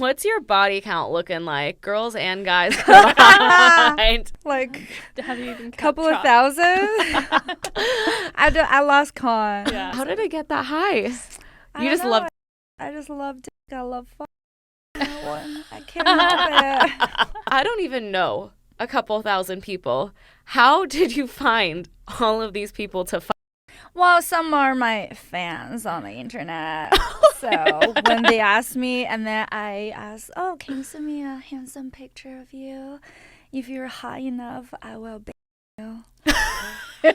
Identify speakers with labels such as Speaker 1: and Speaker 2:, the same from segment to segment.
Speaker 1: What's your body count looking like, girls and guys combined?
Speaker 2: Like,
Speaker 3: have you even
Speaker 2: couple of thousand? I lost count.
Speaker 3: Yeah.
Speaker 1: How did it get that high?
Speaker 2: I
Speaker 1: You just
Speaker 2: don't
Speaker 1: love.
Speaker 2: know. I just love dick. I love fuck. I can't help it.
Speaker 1: I don't even know a couple thousand people. How did you find all of these people to fuck?
Speaker 2: Well, some are my fans on the internet. So when they ask me, and then I ask, oh, can you send me a handsome picture of you? If you're high enough, I will bang you.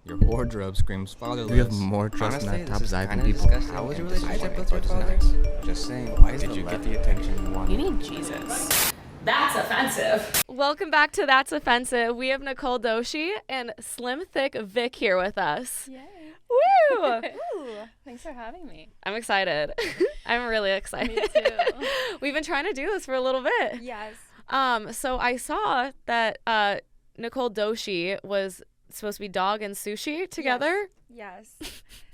Speaker 4: Your wardrobe screams fatherless.
Speaker 5: Do you have more trust
Speaker 4: Honestly,
Speaker 5: in that
Speaker 4: this is
Speaker 5: top
Speaker 4: kinda
Speaker 5: Zyvan people?
Speaker 4: disgusting. How was your relationship with your father? Just saying, why did you get the attention you wanted?
Speaker 1: You need Jesus. That's offensive. Welcome back to That's Offensive. We have Nicole Doshi and SLIMTHICK Vic here with us.
Speaker 3: Yay.
Speaker 1: Woo!
Speaker 3: Ooh, thanks for having me.
Speaker 1: I'm excited. I'm really excited.
Speaker 3: Me too.
Speaker 1: We've been trying to do this for a little bit.
Speaker 2: Yes.
Speaker 1: So I saw that Nicole Doshi was supposed to be dog and sushi together
Speaker 2: Yes.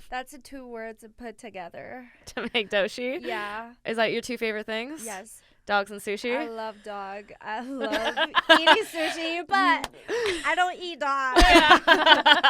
Speaker 2: That's the two words put together.
Speaker 1: to make Doshi.
Speaker 2: Yeah.
Speaker 1: Is that your two favorite things?
Speaker 2: Yes.
Speaker 1: Dogs and sushi?
Speaker 2: I love dog. I love eating sushi, but I don't eat dog.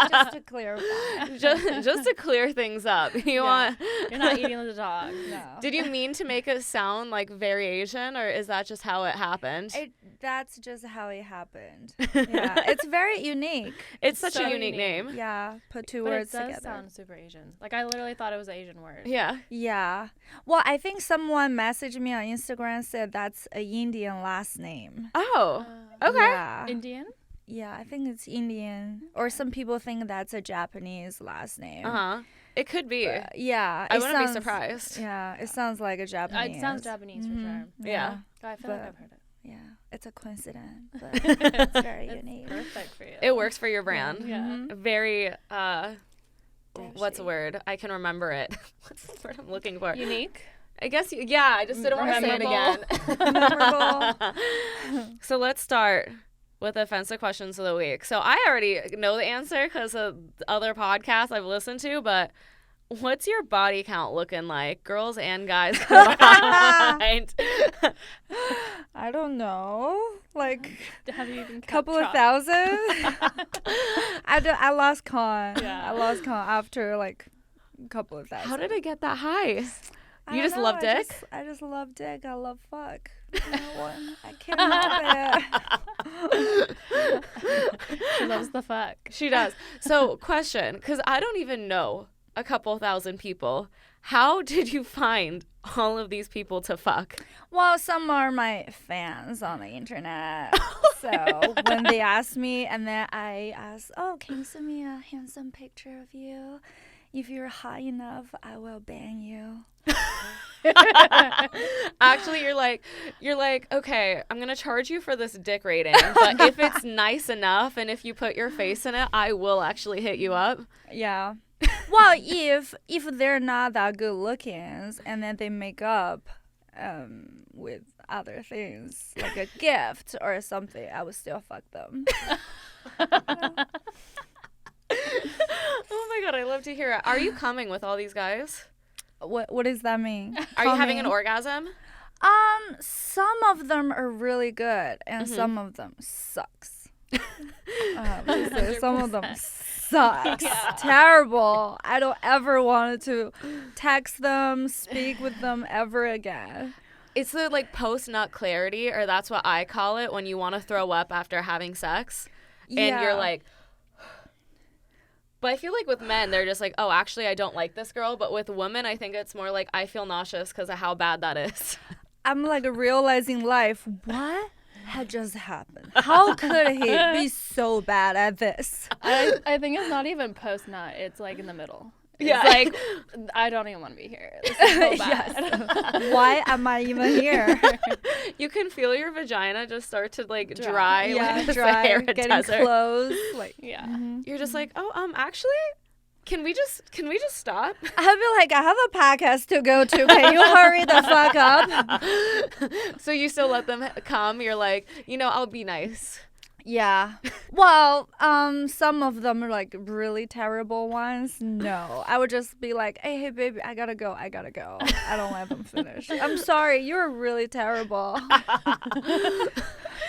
Speaker 2: Just to clarify.
Speaker 1: just to clear things up. You want
Speaker 3: You're not eating the dog.
Speaker 2: No.
Speaker 1: Did you mean to make it sound like very Asian, or is that just how it happened?
Speaker 2: That's just how it happened. Yeah. It's very unique.
Speaker 1: It's such
Speaker 3: so
Speaker 1: a unique
Speaker 3: unique.
Speaker 1: name.
Speaker 2: Yeah. Put two
Speaker 3: But
Speaker 2: words
Speaker 3: it does
Speaker 2: together.
Speaker 3: sound super Asian. Like, I literally thought it was an Asian word.
Speaker 1: Yeah.
Speaker 2: Yeah. Well, I think someone messaged me on Instagram said that's a Indian last name.
Speaker 1: Oh. Okay.
Speaker 2: Yeah.
Speaker 3: Indian?
Speaker 2: Yeah, I think it's Indian. Or some people think that's a Japanese last name.
Speaker 1: Uh-huh. It could be.
Speaker 2: Yeah.
Speaker 1: I
Speaker 2: it
Speaker 1: wouldn't be
Speaker 2: sounds-
Speaker 1: surprised.
Speaker 2: Yeah, it sounds like a Japanese.
Speaker 3: It sounds Japanese for sure.
Speaker 1: Yeah.
Speaker 3: I feel like
Speaker 2: But-
Speaker 3: I've heard it.
Speaker 2: Yeah, it's a coincidence, but it's very
Speaker 3: It's
Speaker 2: unique.
Speaker 3: perfect for you.
Speaker 1: It works for your brand.
Speaker 3: Yeah.
Speaker 1: Very what's the
Speaker 2: Doshi.
Speaker 1: word? I can remember it. What's the word I'm looking for?
Speaker 3: Unique.
Speaker 1: I guess I just didn't remember it again.
Speaker 2: Memorable.
Speaker 1: So let's start with offensive questions of the week. So I already know the answer because of other podcasts I've listened to, but what's your body count looking like, girls and guys combined?
Speaker 2: I don't know. Like
Speaker 3: Have you even
Speaker 2: couple
Speaker 3: kept
Speaker 2: of
Speaker 3: track?
Speaker 2: thousand. I lost count.
Speaker 3: Yeah.
Speaker 2: I lost count after like a couple of thousand.
Speaker 1: How did it get that high?
Speaker 2: I
Speaker 1: You
Speaker 2: don't
Speaker 1: just
Speaker 2: know,
Speaker 1: love
Speaker 2: I
Speaker 1: dick?
Speaker 2: I just love dick. I love fuck. You know what? I can't help it.
Speaker 3: She loves the fuck.
Speaker 1: She does. So question, because I don't even know a couple thousand people. How did you find all of these people to fuck?
Speaker 2: Well, some are my fans on the internet. So when they ask me, and then I ask, oh, can you send me a handsome picture of you? If you're high enough, I will bang you.
Speaker 1: Actually, you're like, okay, I'm gonna charge you for this dick rating, but if it's nice enough and if you put your face in it, I will actually hit you up.
Speaker 2: Yeah. Well, if they're not that good looking, and then they make up with other things like a gift or something, I would still fuck them.
Speaker 1: Oh my god, I love to hear it. Are you coming with all these guys?
Speaker 2: What does that mean?
Speaker 1: Are you having an
Speaker 2: Coming?
Speaker 1: orgasm?
Speaker 2: Some of them are really good, and some of them sucks. So some of them sucks. Terrible. I don't ever want to text them, speak with them ever again.
Speaker 1: It's the like post nut clarity, or that's what I call it, when you want to throw up after having sex, and you're like. But I feel like with men, they're just like, oh, actually, I don't like this girl. But with women, I think it's more like I feel nauseous because of how bad that is.
Speaker 2: I'm like realizing life. What had just happened? How could he be so bad at this?
Speaker 3: I think it's not even post nut. It's like in the middle. It's
Speaker 1: Yeah.
Speaker 3: like, I don't even want to be here. This is so bad.
Speaker 2: Why am I even here?
Speaker 1: You can feel your vagina just start to like dry.
Speaker 2: Yeah,
Speaker 1: like the
Speaker 2: dry,
Speaker 1: Sahara
Speaker 2: getting
Speaker 1: Desert.
Speaker 2: close. Like
Speaker 3: Yeah.
Speaker 1: You're just like, oh, actually, can we just stop?
Speaker 2: I'll be like, I have a podcast to go to. Can you hurry the fuck up?
Speaker 1: So you still let them come. You're like, I'll be nice.
Speaker 2: Yeah. Well, some of them are like really terrible ones. No, I would just be like, hey, baby, I gotta go. I don't let them finish. I'm sorry, you're really terrible.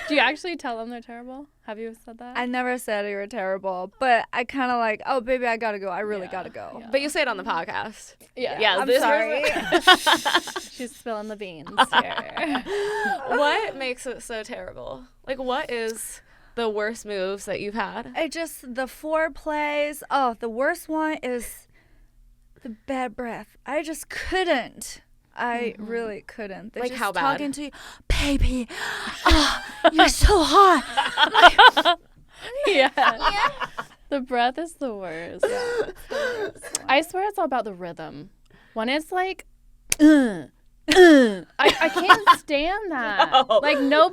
Speaker 3: Do you actually tell them they're terrible? Have you said that?
Speaker 2: I never said you were terrible, but I kind of like, oh, baby, I gotta go. I really gotta go.
Speaker 3: Yeah.
Speaker 1: But you say it on the podcast.
Speaker 3: Yeah.
Speaker 2: I'm sorry.
Speaker 3: She's spilling the beans here.
Speaker 1: What makes it so terrible? Like, what is the worst moves that you've had?
Speaker 2: The foreplays. Oh, the worst one is the bad breath. I just couldn't. I really couldn't. They're
Speaker 1: Like,
Speaker 2: just
Speaker 1: how bad?
Speaker 2: talking to you, baby. Oh, you're so hot.
Speaker 3: Yeah. The breath is the worst. I swear it's all about the rhythm. When it's like, I can't stand that.
Speaker 1: No.
Speaker 3: Like no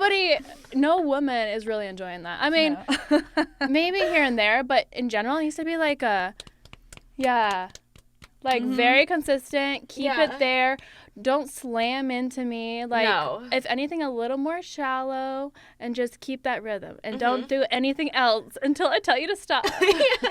Speaker 3: woman is really enjoying that. I mean, maybe here and there, but in general, it needs to be like very consistent. Keep it there. Don't slam into me. Like,
Speaker 1: No.
Speaker 3: if anything, a little more shallow, and just keep that rhythm. And don't do anything else until I tell you to stop.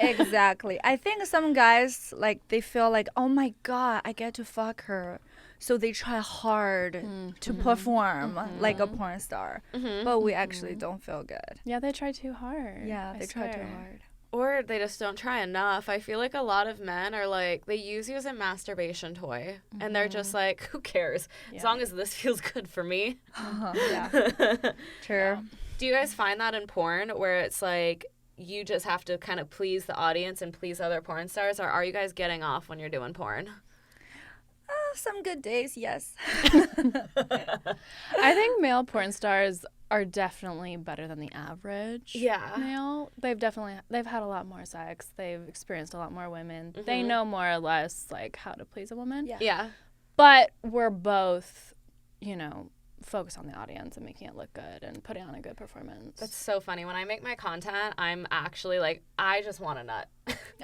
Speaker 2: Exactly. I think some guys, like, they feel like, oh my God, I get to fuck her. So they try hard to perform like a porn star. But we actually don't feel good.
Speaker 3: Yeah, they try too hard.
Speaker 2: Yeah,
Speaker 3: I
Speaker 2: they try too
Speaker 3: swear.
Speaker 2: hard.
Speaker 1: Or they just don't try enough. I feel like a lot of men are like, they use you as a masturbation toy. And they're just like, who cares? As long as this feels good for me.
Speaker 2: Yeah. True.
Speaker 1: Do you guys find that in porn where it's like, you just have to kind of please the audience and please other porn stars? Or are you guys getting off when you're doing porn?
Speaker 2: Some good days, yes.
Speaker 3: I think male porn stars are definitely better than the average male. They've had a lot more sex. They've experienced a lot more women. They know more or less like how to please a woman.
Speaker 1: Yeah.
Speaker 3: But we're both, focused on the audience and making it look good and putting on a good performance.
Speaker 1: That's so funny. When I make my content, I'm actually like, I just want a nut.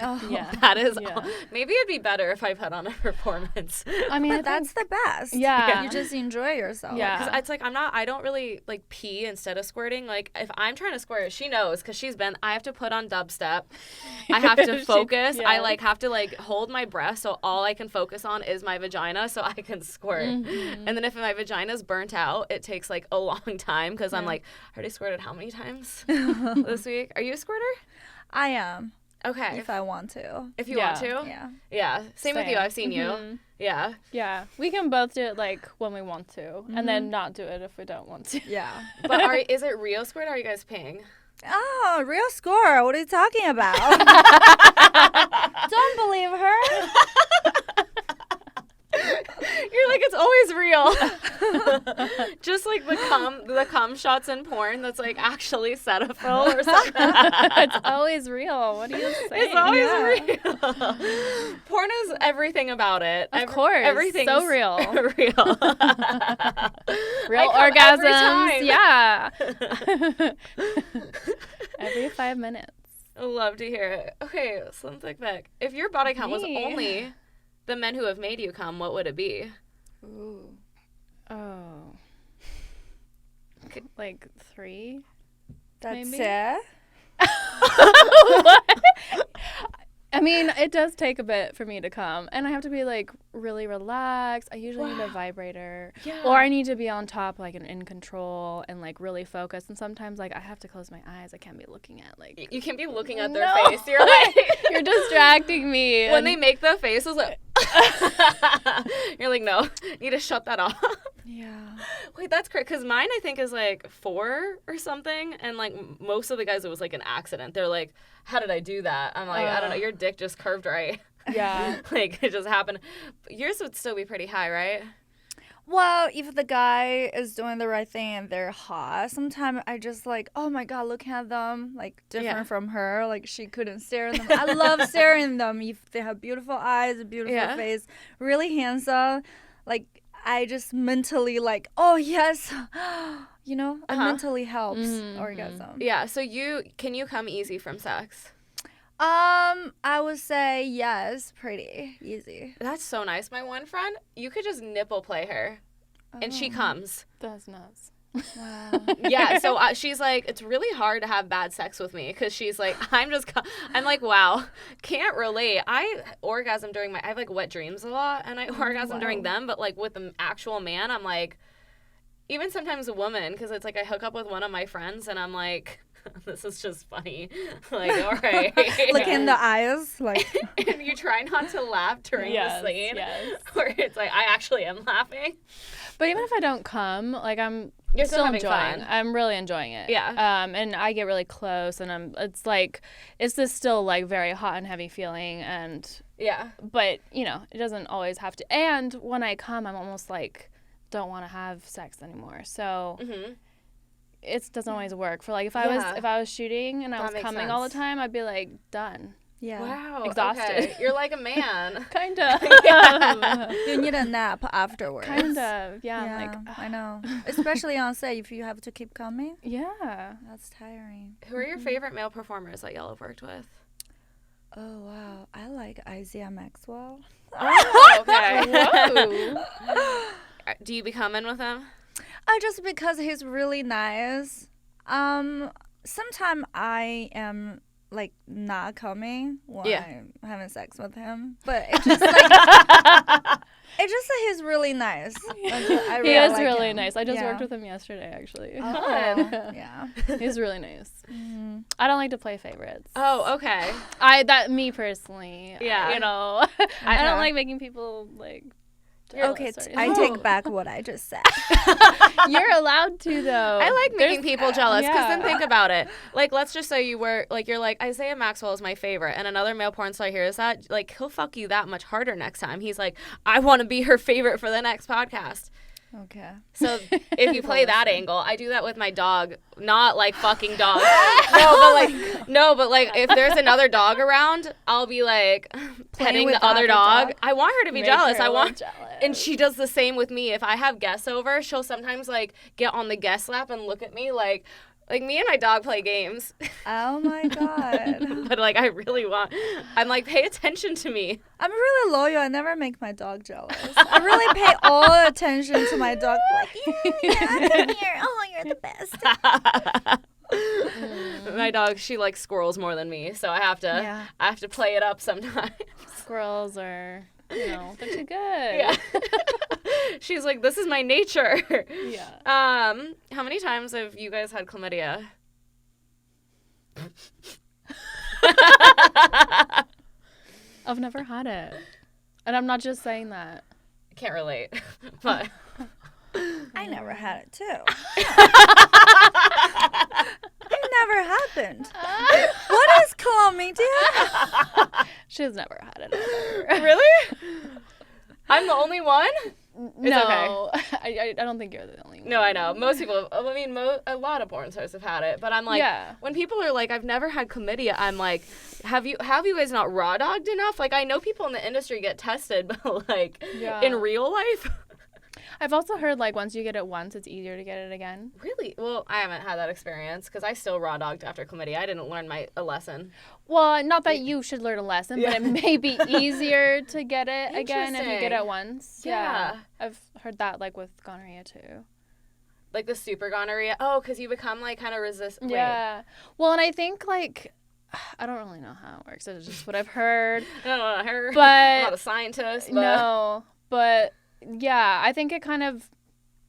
Speaker 2: Oh.
Speaker 3: Yeah.
Speaker 1: That is all. Maybe it'd be better if I put on a performance.
Speaker 3: I mean,
Speaker 2: But that's the best.
Speaker 3: Yeah.
Speaker 2: You just enjoy yourself.
Speaker 3: Yeah.
Speaker 1: Because it's like, I don't really like pee instead of squirting. Like, if I'm trying to squirt, she knows because I have to put on dubstep. I have to focus. I like have to like hold my breath. So all I can focus on is my vagina so I can squirt. And then if my vagina's burnt out, it takes like a long time because I'm like, I already squirted how many times this week? Are you a squirter?
Speaker 2: I am.
Speaker 1: Okay.
Speaker 2: If I want to.
Speaker 1: If you want to?
Speaker 2: Yeah.
Speaker 1: Yeah. Same with you. I've seen you. Yeah.
Speaker 3: Yeah. We can both do it like when we want to and then not do it if we don't want to.
Speaker 2: Yeah.
Speaker 1: But is it real squirt or are you guys peeing?
Speaker 2: Oh, real score. What are you talking about? Don't believe her.
Speaker 1: You're like, it's always real. Just like the cum shots in porn that's like actually Cetaphil or something.
Speaker 3: It's always real. What are you saying?
Speaker 1: It's always real. Porn is everything about it.
Speaker 3: Of course.
Speaker 1: Everything's
Speaker 3: so real.
Speaker 1: Real.
Speaker 3: Real
Speaker 1: orgasms.
Speaker 3: Every time. Yeah. Every 5 minutes.
Speaker 1: I love to hear it. Okay, Slim Thick Vic. If your body count was only the men who have made you come, what would it be?
Speaker 3: Ooh. Oh. Like 3?
Speaker 2: That's
Speaker 3: maybe?
Speaker 2: it.
Speaker 3: What? I mean, it does take a bit for me to come, and I have to be like really relaxed. I usually need a vibrator, or I need to be on top, like in control, and like really focused. And sometimes, like I have to close my eyes. I can't be looking at like.
Speaker 1: You can't be looking at their face. You're like,
Speaker 3: you're distracting me.
Speaker 1: When they make the faces, like, you're like, no, need to shut that off.
Speaker 2: Yeah.
Speaker 1: Wait, that's great. Because mine, I think, is like 4 or something. And like most of the guys, it was like an accident. They're like, how did I do that? I'm like, I don't know. Your dick just curved right.
Speaker 3: Yeah.
Speaker 1: Like, it just happened. But yours would still be pretty high, right?
Speaker 2: Well, if the guy is doing the right thing and they're hot, sometimes I just like, oh my God, look at them. Like, different from her. Like, she couldn't stare at them. I love staring at them. If they have beautiful eyes, a beautiful face, really handsome. Like, I just mentally like, oh, yes. You know, it mentally helps orgasm.
Speaker 1: Yeah. So can you come easy from sex?
Speaker 2: I would say yes, pretty easy.
Speaker 1: That's so nice. My one friend, you could just nipple play her, and she comes.
Speaker 3: That's nuts.
Speaker 2: Wow.
Speaker 1: Yeah, so she's like, it's really hard to have bad sex with me because she's like, I'm like, wow, can't relate. I orgasm during I have like wet dreams a lot, and I orgasm during them, but like with an actual man, I'm like, even sometimes a woman, because it's like I hook up with one of my friends, and I'm like, this is just funny. Like, all right.
Speaker 2: Look in the eyes, like.
Speaker 1: And you try not to laugh during the scene, where it's like, I actually am laughing.
Speaker 3: But even if I don't come, like I'm
Speaker 1: You're
Speaker 3: still
Speaker 1: having
Speaker 3: enjoying.
Speaker 1: fun.
Speaker 3: I'm really enjoying it.
Speaker 1: Yeah.
Speaker 3: And I get really close, and it's like, it's this still like very hot and heavy feeling, and
Speaker 1: Yeah.
Speaker 3: but you know, it doesn't always have to. And when I come, I'm almost like don't want to have sex anymore. So it doesn't always work. For like if I was shooting and I was coming all the time, I'd be like done.
Speaker 2: Yeah.
Speaker 1: Wow.
Speaker 3: Exhausted.
Speaker 1: Okay. You're like a man.
Speaker 3: Kind of.
Speaker 2: You need a nap afterwards.
Speaker 3: Kind of. Yeah.
Speaker 2: Yeah,
Speaker 3: I'm like,
Speaker 2: I know. Especially on set, if you have to keep coming,
Speaker 3: yeah.
Speaker 2: that's tiring.
Speaker 1: Who are your favorite male performers that y'all have worked with?
Speaker 2: Oh wow, I like Isaiah Maxwell.
Speaker 1: Oh, okay.
Speaker 3: Whoa.
Speaker 1: Do you be coming with him?
Speaker 2: Just because he's really nice. Sometimes I am like not coming when I'm having sex with him, but it's just like it's just that he's really nice. I
Speaker 3: He is
Speaker 2: like
Speaker 3: really
Speaker 2: him.
Speaker 3: nice. I just
Speaker 2: Yeah.
Speaker 3: worked with him yesterday, actually.
Speaker 2: Oh, yeah.
Speaker 3: He's really nice. I don't like to play favorites.
Speaker 1: Oh, okay.
Speaker 3: Me personally.
Speaker 1: Yeah.
Speaker 3: You know, I
Speaker 2: Okay.
Speaker 3: don't like making people like.
Speaker 2: Okay,
Speaker 3: jealous or
Speaker 2: I
Speaker 3: anything.
Speaker 2: take back what I just said.
Speaker 3: You're allowed to though.
Speaker 1: I like making people jealous because then
Speaker 3: yeah.
Speaker 1: think about it. Like, let's just say you're like, Isaiah Maxwell is my favorite, and another male porn star hears that, like, he'll fuck you that much harder next time. He's like, I want to be her favorite for the next podcast.
Speaker 2: Okay.
Speaker 1: So if you play that angle, I do that with my dog. Not like fucking dogs. No, but like if there's another dog around, I'll be like petting
Speaker 2: with
Speaker 1: the
Speaker 2: the
Speaker 1: other
Speaker 2: other
Speaker 1: dog.
Speaker 2: dog?
Speaker 1: I want her to be
Speaker 3: Make
Speaker 1: jealous.
Speaker 3: her
Speaker 1: I
Speaker 3: a
Speaker 1: want,
Speaker 3: little jealous.
Speaker 1: and she does the same with me. If I have guests over, she'll sometimes like get on the guest lap and look at me like me and my dog play games.
Speaker 2: Oh my god.
Speaker 1: But like I'm like, pay attention to me.
Speaker 2: I'm really loyal. I never make my dog jealous. I really pay all attention to my dog. Like, yeah, come here. Oh, you're the best.
Speaker 1: My dog, she likes squirrels more than me, so I have to play it up sometimes.
Speaker 3: Squirrels are, they're too good.
Speaker 1: Yeah. She's like, this is my nature.
Speaker 3: Yeah.
Speaker 1: How many times have you guys had chlamydia?
Speaker 3: I've never had it. And I'm not just saying that.
Speaker 1: I can't relate, but
Speaker 2: I never had it too. It never happened. What is chlamydia?
Speaker 3: She's never had it ever.
Speaker 1: really? I'm the only one?
Speaker 3: No. I don't think you're the only one.
Speaker 1: No, I know. Most people, I mean, a lot of porn stars have had it, but I'm like, when people are like, I've never had chlamydia, I'm like, have you guys not raw dogged enough? Like, I know people in the industry get tested, but like, in real life?
Speaker 3: I've also heard like once you get it once, it's easier to get it again.
Speaker 1: Really? Well, I haven't had that experience because I still raw dogged after chlamydia. I didn't learn a lesson.
Speaker 3: Well, not that you should learn a lesson, but it may be easier to get it again if you get it once.
Speaker 1: Yeah.
Speaker 3: I've heard that like with gonorrhea too.
Speaker 1: Like the super gonorrhea? Oh, because you become like kind of resistant.
Speaker 3: Yeah. Well, and I think like, I don't really know how it works. It's just what I've heard.
Speaker 1: I don't know her.
Speaker 3: But
Speaker 1: I'm not a scientist. But...
Speaker 3: No, but yeah, I think it kind of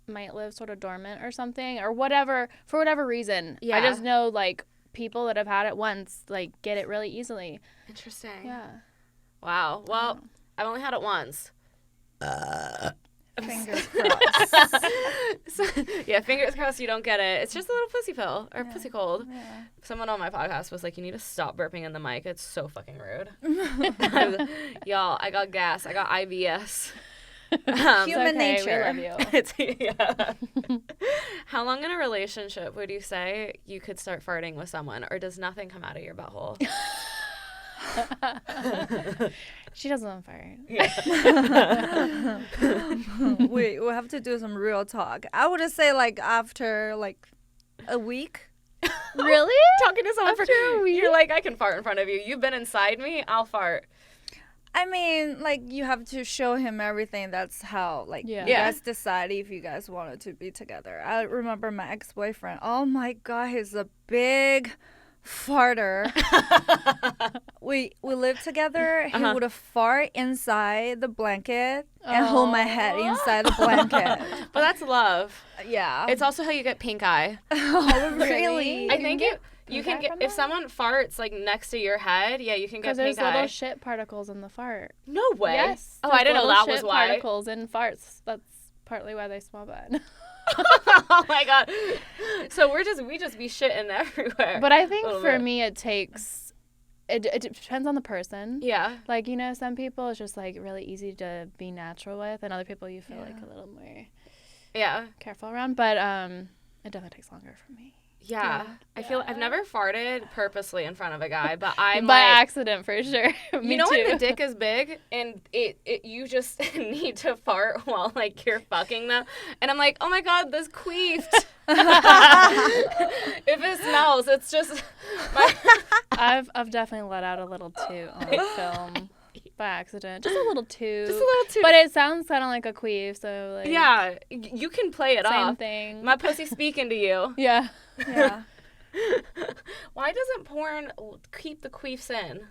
Speaker 3: might live sort of dormant or something or whatever, for whatever reason.
Speaker 1: Yeah.
Speaker 3: I just know like people that have had it once like get it really easily.
Speaker 1: Interesting.
Speaker 3: Yeah.
Speaker 1: Wow. Well, I've only had it once.
Speaker 2: Fingers crossed.
Speaker 1: Yeah, fingers crossed you don't get it. It's just a little pussy pill or pussy cold.
Speaker 2: Yeah.
Speaker 1: Someone on my podcast was like, you need to stop burping in the mic. It's so fucking rude. Y'all, I got gas. I got IBS.
Speaker 2: Human nature.
Speaker 3: We love you.
Speaker 1: How long in a relationship would you say you could start farting with someone, or does nothing come out of your butthole?
Speaker 3: She doesn't fart.
Speaker 2: We have to do some real talk. I would say like after like a week.
Speaker 3: Really?
Speaker 1: Talking to someone
Speaker 3: After
Speaker 1: for
Speaker 3: a week?
Speaker 1: You're like, I can fart in front of you. You've been inside me. I'll fart.
Speaker 2: I mean, like, you have to show him everything. That's how, like, you guys decide if you guys wanted to be together. I remember my ex-boyfriend. Oh, my God. He's a big farter. we lived together. He would fart inside the blanket and hold my head inside the blanket.
Speaker 1: But that's love.
Speaker 2: Yeah.
Speaker 1: It's also how you get pink eye.
Speaker 2: Oh, really?
Speaker 1: I think you can get, if someone farts like next to your head, you can get pink eye.
Speaker 3: Because there's little shit particles in the fart.
Speaker 1: No way.
Speaker 3: Yes.
Speaker 1: Oh, I didn't know that was why.
Speaker 3: Particles in farts. That's partly why they smell bad.
Speaker 1: Oh my God. So we just be shitting everywhere.
Speaker 3: But I think for me it takes it depends on the person.
Speaker 1: Yeah.
Speaker 3: Like, you know, some people it's just like really easy to be natural with, and other people you feel like a little more careful around. But it definitely takes longer for me.
Speaker 1: Yeah. I feel I've never farted purposely in front of a guy, but I'm
Speaker 3: by
Speaker 1: like,
Speaker 3: accident for sure.
Speaker 1: You know when the dick is big and it you just need to fart while like you're fucking them, and I'm like, oh my God, this queefed. If it smells, it's just
Speaker 3: I've definitely let out a little toot on film. By accident. Just a little toot. But it sounds kind of like a queef, so like...
Speaker 1: Yeah, you can play it off.
Speaker 3: Same thing.
Speaker 1: My pussy speaking to you.
Speaker 3: Yeah.
Speaker 2: Yeah.
Speaker 1: Why doesn't porn keep the queefs in?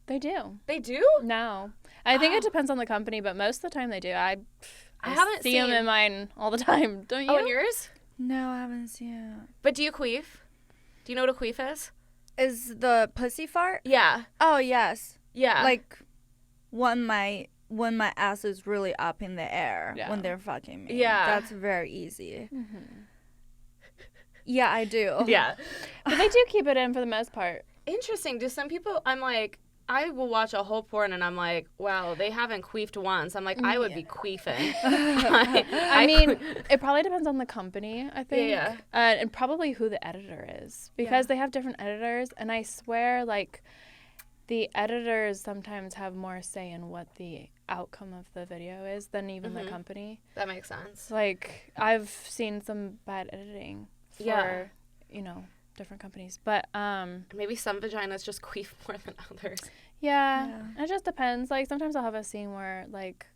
Speaker 3: They do.
Speaker 1: They do?
Speaker 3: No. I think it depends on the company, but most of the time they do. I
Speaker 1: haven't
Speaker 3: see them in mine all the time. Don't you?
Speaker 1: Oh, in yours?
Speaker 2: No, I haven't seen it.
Speaker 1: But do you queef? Do you know what a queef is?
Speaker 2: Is the pussy fart?
Speaker 1: Yeah.
Speaker 2: Oh, yes.
Speaker 1: Yeah.
Speaker 2: Like... when my ass is really up in the air when they're fucking me.
Speaker 1: Yeah.
Speaker 2: That's very easy. Mm-hmm. Yeah, I do.
Speaker 1: Yeah.
Speaker 3: But they do keep it in for the most part.
Speaker 1: Interesting. Do some people, I'm like, I will watch a whole porn and I'm like, wow, they haven't queefed once. I'm like, I would be queefing.
Speaker 3: I mean, it probably depends on the company, I think.
Speaker 1: Yeah.
Speaker 3: And probably who the editor is. Because they have different editors. And I swear, like... the editors sometimes have more say in what the outcome of the video is than even the company.
Speaker 1: That makes sense.
Speaker 3: Like, I've seen some bad editing for, you know, different companies. But,
Speaker 1: maybe some vaginas just queef more than others.
Speaker 3: Yeah. It just depends. Like, sometimes I'll have a scene where, like,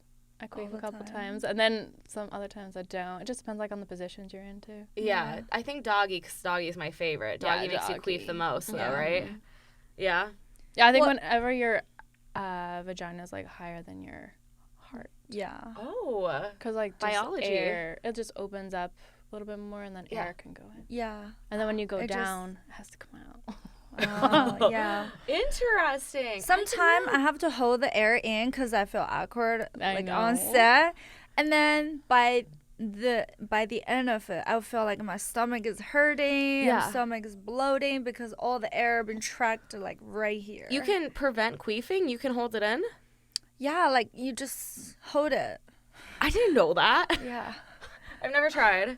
Speaker 3: I queef a couple times. And then some other times I don't. It just depends, like, on the positions you're into.
Speaker 1: Yeah. I think doggy, because doggy is my favorite. Doggy makes you queef the most, though, right? Yeah.
Speaker 3: Yeah, I think whenever your vagina is like higher than your heart.
Speaker 2: Yeah.
Speaker 1: Oh.
Speaker 3: Because like
Speaker 1: biology,
Speaker 3: air, it just opens up a little bit more, and then air can go in.
Speaker 2: Yeah.
Speaker 3: And then when you go down, it has to come out.
Speaker 2: Oh, yeah.
Speaker 1: Interesting.
Speaker 2: Sometimes I have to hold the air in because I feel awkward, on set, and then by the end of it, I feel like my stomach is hurting, and stomach is bloating because all the air been trapped like right here.
Speaker 1: You can prevent queefing? You can hold it in?
Speaker 2: Yeah, like you just hold it.
Speaker 1: I didn't know that.
Speaker 2: Yeah.
Speaker 1: I've never tried.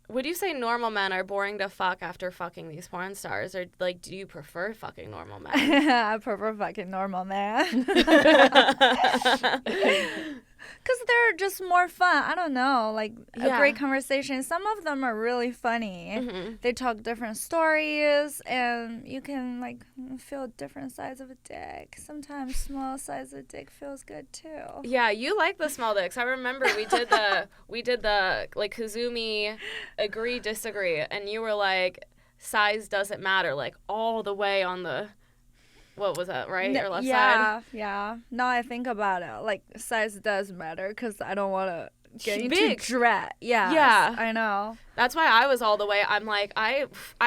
Speaker 1: Would you say normal men are boring to fuck after fucking these porn stars? Or, like, do you prefer fucking normal men?
Speaker 2: I prefer fucking normal men. Because they're just more fun. I don't know. Like, a great conversation. Some of them are really funny. Mm-hmm. They talk different stories, and you can, like, feel different sides of a dick. Sometimes small size of dick feels good, too.
Speaker 1: Yeah, you like the small dicks. I remember we did the like, Kazumi agree, disagree, and you were like, size doesn't matter, like, all the way on the... What was that, right? Your left side?
Speaker 2: Yeah. Now I think about it, like, size does matter because I don't want to get into
Speaker 1: big.
Speaker 2: dread. Yeah. I know.
Speaker 1: That's why I was all the way. I'm like, I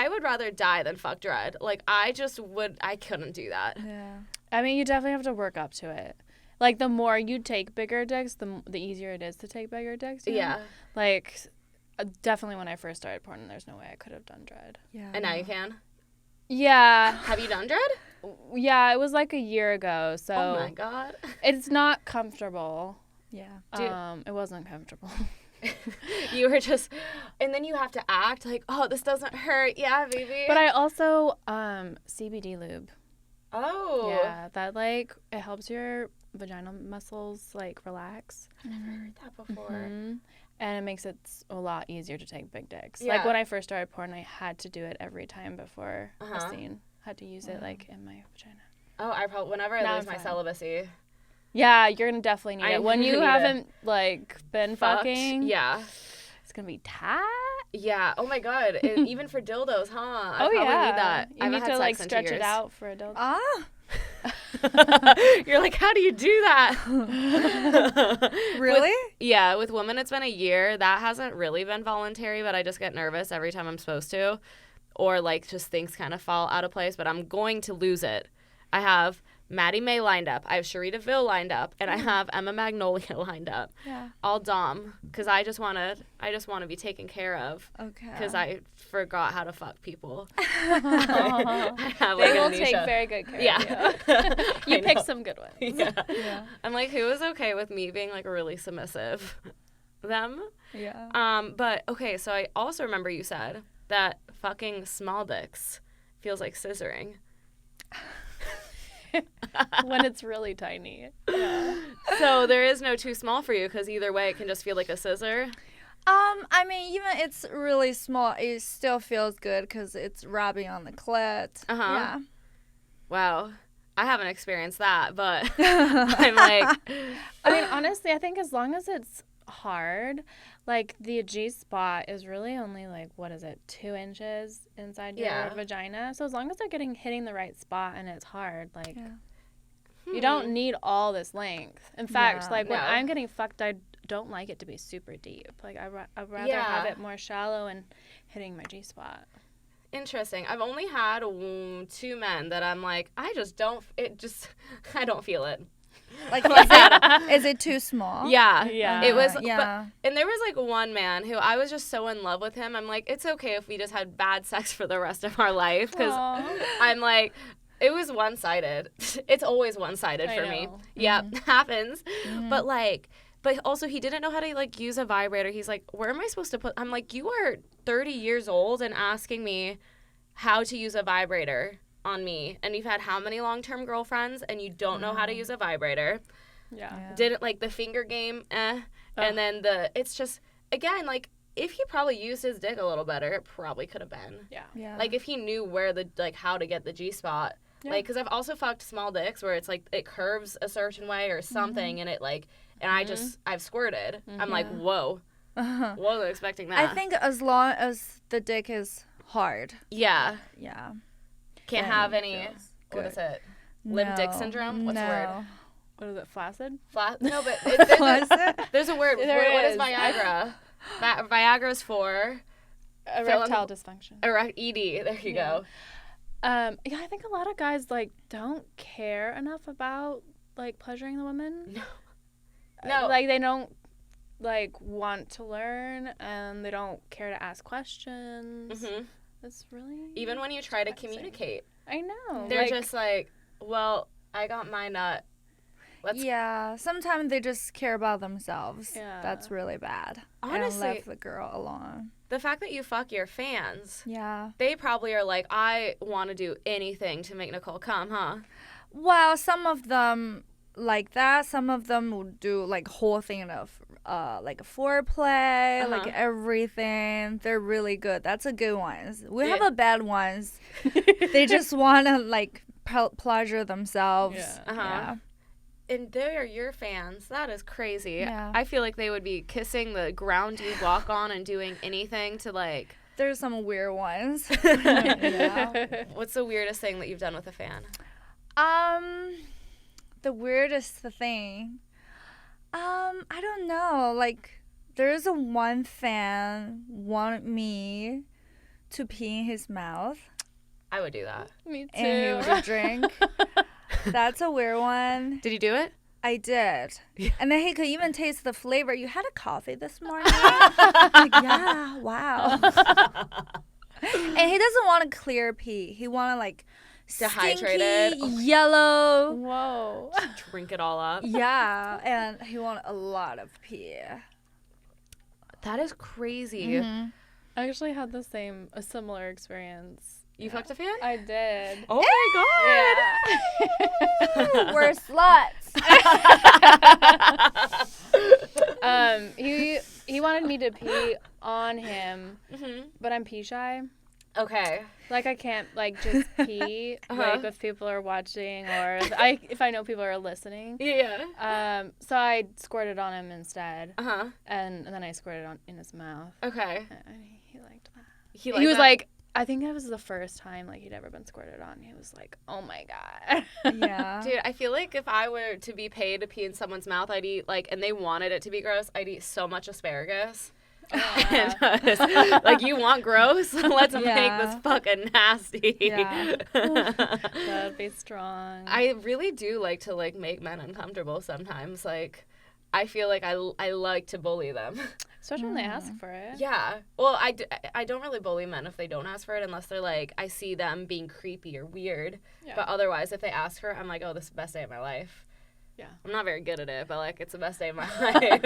Speaker 1: would rather die than fuck dread. Like, I couldn't do that.
Speaker 2: Yeah.
Speaker 3: I mean, you definitely have to work up to it. Like, the more you take bigger dicks, the easier it is to take bigger dicks. You know?
Speaker 1: Yeah.
Speaker 3: Like, definitely when I first started porn, there's no way I could have done dread.
Speaker 2: Yeah.
Speaker 1: And now you can?
Speaker 3: Yeah.
Speaker 1: Have you done dread?
Speaker 3: Yeah, it was like a year ago, so...
Speaker 1: Oh, my God.
Speaker 3: It's not comfortable.
Speaker 2: Yeah.
Speaker 3: It wasn't comfortable.
Speaker 1: You were just... And then you have to act like, oh, this doesn't hurt. Yeah, baby.
Speaker 3: But I also... CBD lube.
Speaker 1: Oh.
Speaker 3: Yeah, that, like, it helps your vaginal muscles, like, relax.
Speaker 1: I've never heard that before.
Speaker 3: Mm-hmm. And it makes it a lot easier to take big dicks.
Speaker 1: Yeah.
Speaker 3: Like, when I first started porn, I had to do it every time before a scene. Had to use it, like, in my vagina.
Speaker 1: Oh, I probably whenever I
Speaker 3: Now
Speaker 1: lose
Speaker 3: I'm
Speaker 1: my
Speaker 3: fine.
Speaker 1: celibacy.
Speaker 3: Yeah, you're gonna definitely need
Speaker 1: I
Speaker 3: it. When you
Speaker 1: need it.
Speaker 3: haven't like been
Speaker 1: Fucked.
Speaker 3: fucking,
Speaker 1: Yeah.
Speaker 3: it's gonna be tight.
Speaker 1: Yeah. Oh my god. Even for dildos, huh? I
Speaker 3: Oh
Speaker 1: probably
Speaker 3: yeah,
Speaker 1: need that.
Speaker 3: you
Speaker 1: I haven't
Speaker 3: need
Speaker 1: had
Speaker 3: to
Speaker 1: sex
Speaker 3: like
Speaker 1: in 2
Speaker 3: stretch it
Speaker 1: years.
Speaker 3: out for adults.
Speaker 2: Ah,
Speaker 1: You're like, how do you do that?
Speaker 2: really?
Speaker 1: Yeah, with women it's been a year. That hasn't really been voluntary, but I just get nervous every time I'm supposed to. Or like just things kind of fall out of place, but I'm going to lose it. I have Maddie May lined up. I have Sharita Ville lined up, and I have Emma Magnolia lined up.
Speaker 2: Yeah.
Speaker 1: All dom, because I just want to be taken care of.
Speaker 2: Okay.
Speaker 1: Because I forgot how to fuck people.
Speaker 3: They
Speaker 1: I have, like,
Speaker 3: will
Speaker 1: amnesia.
Speaker 3: take very good care
Speaker 1: Yeah.
Speaker 3: of you.
Speaker 1: I
Speaker 3: You picked
Speaker 1: know.
Speaker 3: some good ones.
Speaker 1: Yeah.
Speaker 2: Yeah.
Speaker 1: I'm like, who is okay with me being like really submissive? Them.
Speaker 2: Yeah.
Speaker 1: But okay, so I also remember you said that fucking small dicks feels like scissoring.
Speaker 3: When it's really tiny. Yeah.
Speaker 1: So there is no too small for you because either way it can just feel like a scissor.
Speaker 2: I mean, even it's really small, it still feels good because it's rubbing on the clit.
Speaker 1: Uh-huh.
Speaker 2: Yeah.
Speaker 1: Wow. I haven't experienced that, but I'm like,
Speaker 3: I mean, honestly, I think as long as it's hard, like the G spot is really only like, what is it, 2 inches inside your
Speaker 1: Yeah.
Speaker 3: vagina. So as long as they're hitting the right spot and it's hard, like
Speaker 2: Yeah.
Speaker 3: you don't need all this length. In fact,
Speaker 2: Yeah.
Speaker 3: like when
Speaker 1: No.
Speaker 3: I'm getting fucked, I don't like it to be super deep. Like I'd rather
Speaker 1: Yeah.
Speaker 3: have it more shallow and hitting my G spot.
Speaker 1: interesting. I've only had 2 men that I'm like, I don't feel it.
Speaker 2: Like, is it too small?
Speaker 1: Yeah.
Speaker 3: Yeah.
Speaker 1: It was,
Speaker 2: Yeah.
Speaker 1: and there was like one man who I was just so in love with him. I'm like, it's okay if we just had bad sex for the rest of our life because
Speaker 3: Aw.
Speaker 1: I'm like, it was one-sided. It's always one-sided
Speaker 3: I
Speaker 1: for me.
Speaker 3: know.
Speaker 1: Yeah, happens. But like, but also he didn't know how to like use a vibrator. He's like, where am I supposed to put? I'm like, you are 30 years old and asking me how to use a vibrator on me, and you've had how many long-term girlfriends, and you don't know how to use a vibrator.
Speaker 3: Yeah.
Speaker 2: Yeah.
Speaker 1: Didn't like the finger game, and then it's just again like if he probably used his dick a little better, it probably could have been.
Speaker 3: Yeah.
Speaker 2: Yeah.
Speaker 1: Like if he knew where the like how to get the G spot.
Speaker 3: Yeah.
Speaker 1: Like, because I've also fucked small dicks where it's like it curves a certain way or something, and it like, and I've squirted. I'm like, whoa, wasn't expecting that.
Speaker 2: I think as long as the dick is hard.
Speaker 1: yeah,
Speaker 2: Yeah.
Speaker 1: can't
Speaker 2: Then
Speaker 1: have
Speaker 2: it
Speaker 1: any.
Speaker 2: feels
Speaker 1: What
Speaker 2: good.
Speaker 1: is it? Limp dick
Speaker 2: No.
Speaker 1: syndrome? What's the word?
Speaker 2: No.
Speaker 3: What is it, flaccid?
Speaker 1: Flat? No, but
Speaker 2: Was it?
Speaker 1: there's a word.
Speaker 3: There
Speaker 1: What is
Speaker 3: is.
Speaker 1: Viagra? Viagra's for
Speaker 3: Erectile dysfunction.
Speaker 1: ED. There you go.
Speaker 3: Yeah, I think a lot of guys like don't care enough about like pleasuring the women.
Speaker 1: No.
Speaker 3: Like they don't like want to learn and they don't care to ask questions.
Speaker 1: Mhm.
Speaker 3: It's really
Speaker 1: Even when you try to
Speaker 3: depressing.
Speaker 1: communicate,
Speaker 3: I know.
Speaker 1: they're
Speaker 3: like,
Speaker 1: just like, well, I got my nut. Let's
Speaker 2: Yeah. Sometimes they just care about themselves.
Speaker 3: Yeah.
Speaker 2: That's really bad.
Speaker 1: Honestly-
Speaker 2: And left the girl alone.
Speaker 1: The fact that you fuck your fans,
Speaker 2: Yeah.
Speaker 1: they probably are like, I want to do anything to make Nicole come, huh?
Speaker 2: Well, some of them like that. Some of them will do like whole thing of like a foreplay, like everything. They're really good. That's a good ones. We have
Speaker 1: Yeah.
Speaker 2: a bad ones. They just want to like pleasure themselves.
Speaker 3: Yeah.
Speaker 1: Uh-huh. And they're your fans. That is crazy.
Speaker 2: Yeah.
Speaker 1: I feel like they would be kissing the ground you walk on and doing anything to like.
Speaker 2: There's some weird ones. Yeah.
Speaker 1: What's the weirdest thing that you've done with a fan?
Speaker 2: The weirdest thing. I don't know. Like, there's a one fan want me to pee in his mouth,
Speaker 1: I would do that.
Speaker 3: Me too.
Speaker 2: and he would drink. That's a weird one.
Speaker 1: Did you do it?
Speaker 2: I did. And then he could even taste the flavor. You had a coffee this morning? Like, yeah, wow. And he doesn't want a clear pee. He want to, like,
Speaker 1: Dehydrated.
Speaker 2: stinky, yellow.
Speaker 3: Whoa.
Speaker 1: Drink it all up.
Speaker 2: Yeah, and he want a lot of pee.
Speaker 1: That is crazy.
Speaker 2: Mm-hmm.
Speaker 3: I actually had a similar experience.
Speaker 1: You fucked a fan?
Speaker 3: I did.
Speaker 1: Oh my god.
Speaker 2: We're sluts.
Speaker 3: He wanted me to pee on him,
Speaker 1: Mhm.
Speaker 3: but I'm pee shy.
Speaker 1: Okay.
Speaker 3: Like I can't like just pee like if people are watching or if I know people are listening.
Speaker 1: Yeah.
Speaker 3: So I squirted on him instead.
Speaker 1: Uh-huh.
Speaker 3: And then I squirted on in his mouth.
Speaker 1: Okay.
Speaker 3: And he liked that.
Speaker 1: He
Speaker 3: was
Speaker 1: that?
Speaker 3: like, I think that was the first time like he'd ever been squirted on. He was like, "Oh my god."
Speaker 2: Yeah.
Speaker 1: Dude, I feel like if I were to be paid to pee in someone's mouth, I'd eat like, and they wanted it to be gross, I'd eat so much asparagus. Like, you want gross? Let's make this fucking nasty.
Speaker 2: Yeah.
Speaker 3: That'd be strong.
Speaker 1: I really do like to like make men uncomfortable sometimes. Like, I feel like I like to bully them.
Speaker 3: Especially when they ask for it.
Speaker 1: Yeah. Well, I don't really bully men if they don't ask for it unless they're like, I see them being creepy or weird. Yeah. But otherwise, if they ask for it, I'm like, oh, this is the best day of my life.
Speaker 3: Yeah.
Speaker 1: I'm not very good at it, but like, it's the best day of my life.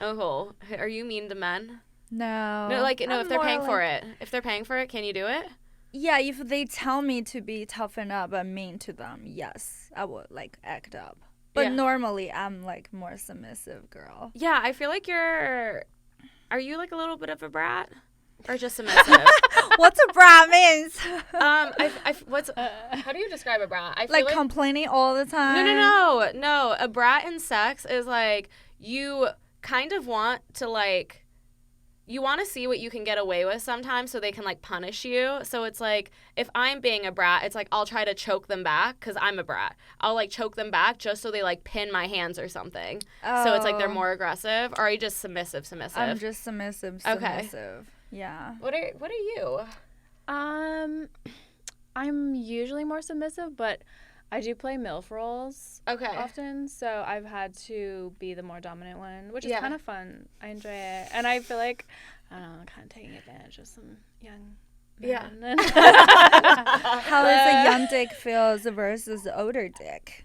Speaker 1: Oh, cool. Are you mean to men?
Speaker 2: No.
Speaker 1: No, like, no,
Speaker 2: I'm
Speaker 1: if they're paying
Speaker 2: more
Speaker 1: for it. If they're paying for it, can you do it?
Speaker 2: Yeah, if they tell me to be toughen up and mean to them, yes, I would like act up. But normally, I'm like more submissive girl.
Speaker 1: Yeah, I feel like are you like a little bit of a brat? Or just submissive?
Speaker 2: What's a brat means?
Speaker 1: How do you describe a brat? I feel
Speaker 2: like complaining all the time?
Speaker 1: No. A brat in sex is like, you kind of want to like, you want to see what you can get away with sometimes so they can like punish you. So it's like, if I'm being a brat, it's like I'll try to choke them back because I'm a brat. I'll like choke them back just so they like pin my hands or something. Oh. So it's like they're more aggressive. Or are you just submissive?
Speaker 2: I'm just submissive.
Speaker 1: Okay.
Speaker 2: Yeah.
Speaker 1: What are you?
Speaker 3: I'm usually more submissive, but I do play MILF roles often, so I've had to be the more dominant one, which is kind of fun. I enjoy it. And I feel like, I don't know, I'm kind of taking advantage of some young men.
Speaker 2: How does a young dick feels versus older dick?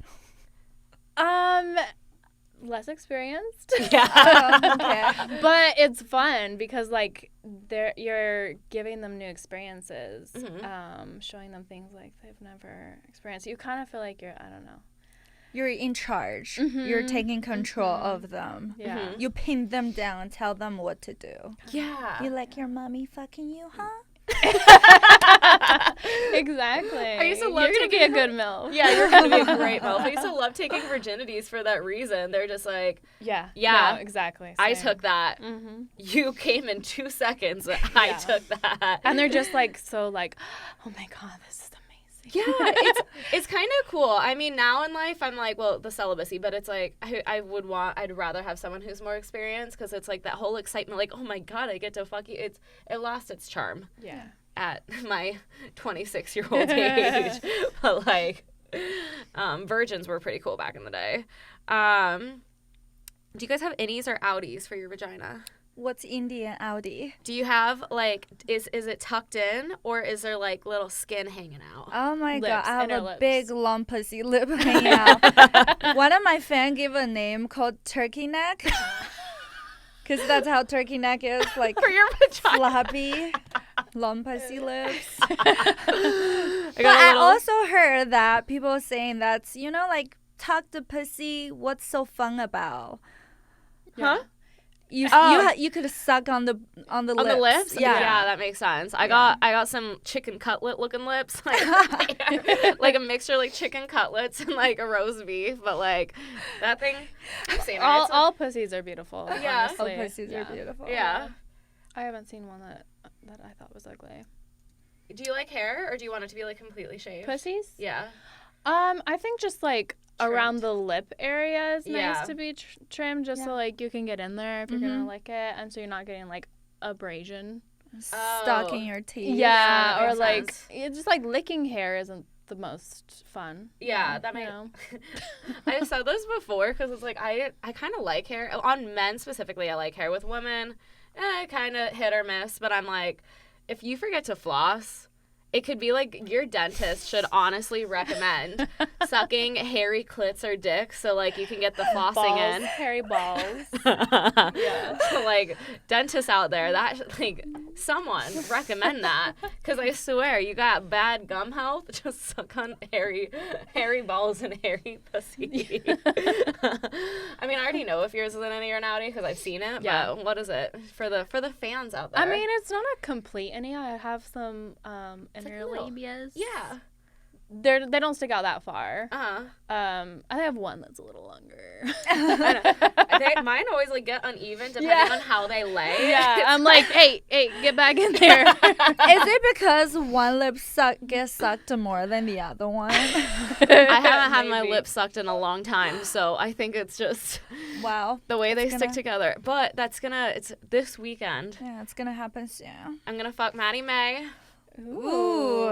Speaker 3: Less experienced.
Speaker 1: Yeah.
Speaker 3: Okay. But it's fun because like you're giving them new experiences, showing them things like they've never experienced. You kind of feel like I don't know.
Speaker 2: You're in charge. Mm-hmm. You're taking control of them.
Speaker 3: Yeah.
Speaker 2: Mm-hmm. You pin them down, tell them what to do.
Speaker 1: Yeah.
Speaker 2: You like your mommy fucking you, huh?
Speaker 3: Exactly.
Speaker 1: I used to love
Speaker 3: You're gonna be a good MILF.
Speaker 1: Yeah, you're gonna be a great MILF. I used to love taking virginities for that reason. They're just like,
Speaker 3: yeah, no, exactly. Same.
Speaker 1: I took that. Mm-hmm. You came in 2 seconds. I took that.
Speaker 3: And they're just like so like, oh my god, this is amazing.
Speaker 1: Yeah, it's kind of cool. I mean, now in life, I'm like, well, the celibacy, but it's like I'd rather have someone who's more experienced because it's like that whole excitement, like, oh my god, I get to fuck you. It lost its charm.
Speaker 3: Yeah.
Speaker 1: At my 26-year-old age, but like, virgins were pretty cool back in the day. Do you guys have innies or outies for your vagina?
Speaker 2: What's Indian outie?
Speaker 1: Do you have like is it tucked in or is there like little skin hanging out?
Speaker 2: Oh my god, I have a
Speaker 3: lips.
Speaker 2: big lump pussy lip hanging out. One of my fans gave a name called turkey neck. Because that's how turkey neck is, like
Speaker 1: for your vagina.
Speaker 2: Floppy, lump pussy lips. I also heard that people saying that's, like, tuck the pussy, what's so fun about?
Speaker 1: Yeah. Huh?
Speaker 2: You could suck on the lips.
Speaker 1: On the lips? Yeah, that makes sense. I got some chicken cutlet looking lips, like a mixture like chicken cutlets and like a roast beef, but like that thing. I've seen it.
Speaker 3: All pussies are beautiful.
Speaker 1: Yeah,
Speaker 3: honestly.
Speaker 2: All pussies are beautiful.
Speaker 1: Yeah.
Speaker 3: I haven't seen one that I thought was ugly.
Speaker 1: Do you like hair or do you want it to be like completely shaved?
Speaker 3: Pussies?
Speaker 1: Yeah.
Speaker 3: I think just like trimmed. Around the lip area is nice to be trimmed just so like you can get in there if you're gonna lick it, and so you're not getting like abrasion
Speaker 2: stuck in your teeth.
Speaker 3: Yeah, or like it's just like licking hair isn't the most fun.
Speaker 1: Yeah, that might. I've said this before because it's like I kind of like hair on men specifically. I like hair with women, kind of hit or miss. But I'm like, if you forget to floss. It could be like your dentist should honestly recommend sucking hairy clits or dicks so like you can get the flossing
Speaker 3: balls,
Speaker 1: in.
Speaker 3: Hairy balls.
Speaker 1: Yeah. So like dentists out there, that like someone recommend that, because I swear you got bad gum health. Just suck on hairy balls and hairy pussy. I mean, I already know if yours is an innie or an outie because I've seen it.
Speaker 3: Yeah.
Speaker 1: But what is it for the fans out there?
Speaker 3: I mean, it's not a complete innie. I have some inner
Speaker 1: little-
Speaker 3: labias.
Speaker 1: yeah.
Speaker 3: They don't stick out that far.
Speaker 1: Uh-huh.
Speaker 3: I have one that's a little longer.
Speaker 1: Mine always like get uneven depending on how they lay.
Speaker 3: Yeah, I'm like, hey, get back in there.
Speaker 2: Is it because one lip gets sucked more than the other one?
Speaker 1: I haven't had my
Speaker 3: Maybe.
Speaker 1: lips sucked in a long time, so I think it's just
Speaker 2: Wow.
Speaker 1: the way they stick
Speaker 2: gonna-
Speaker 1: together. But it's this weekend.
Speaker 2: Yeah, it's gonna happen soon.
Speaker 1: I'm gonna fuck Maddie May,
Speaker 2: Ooh.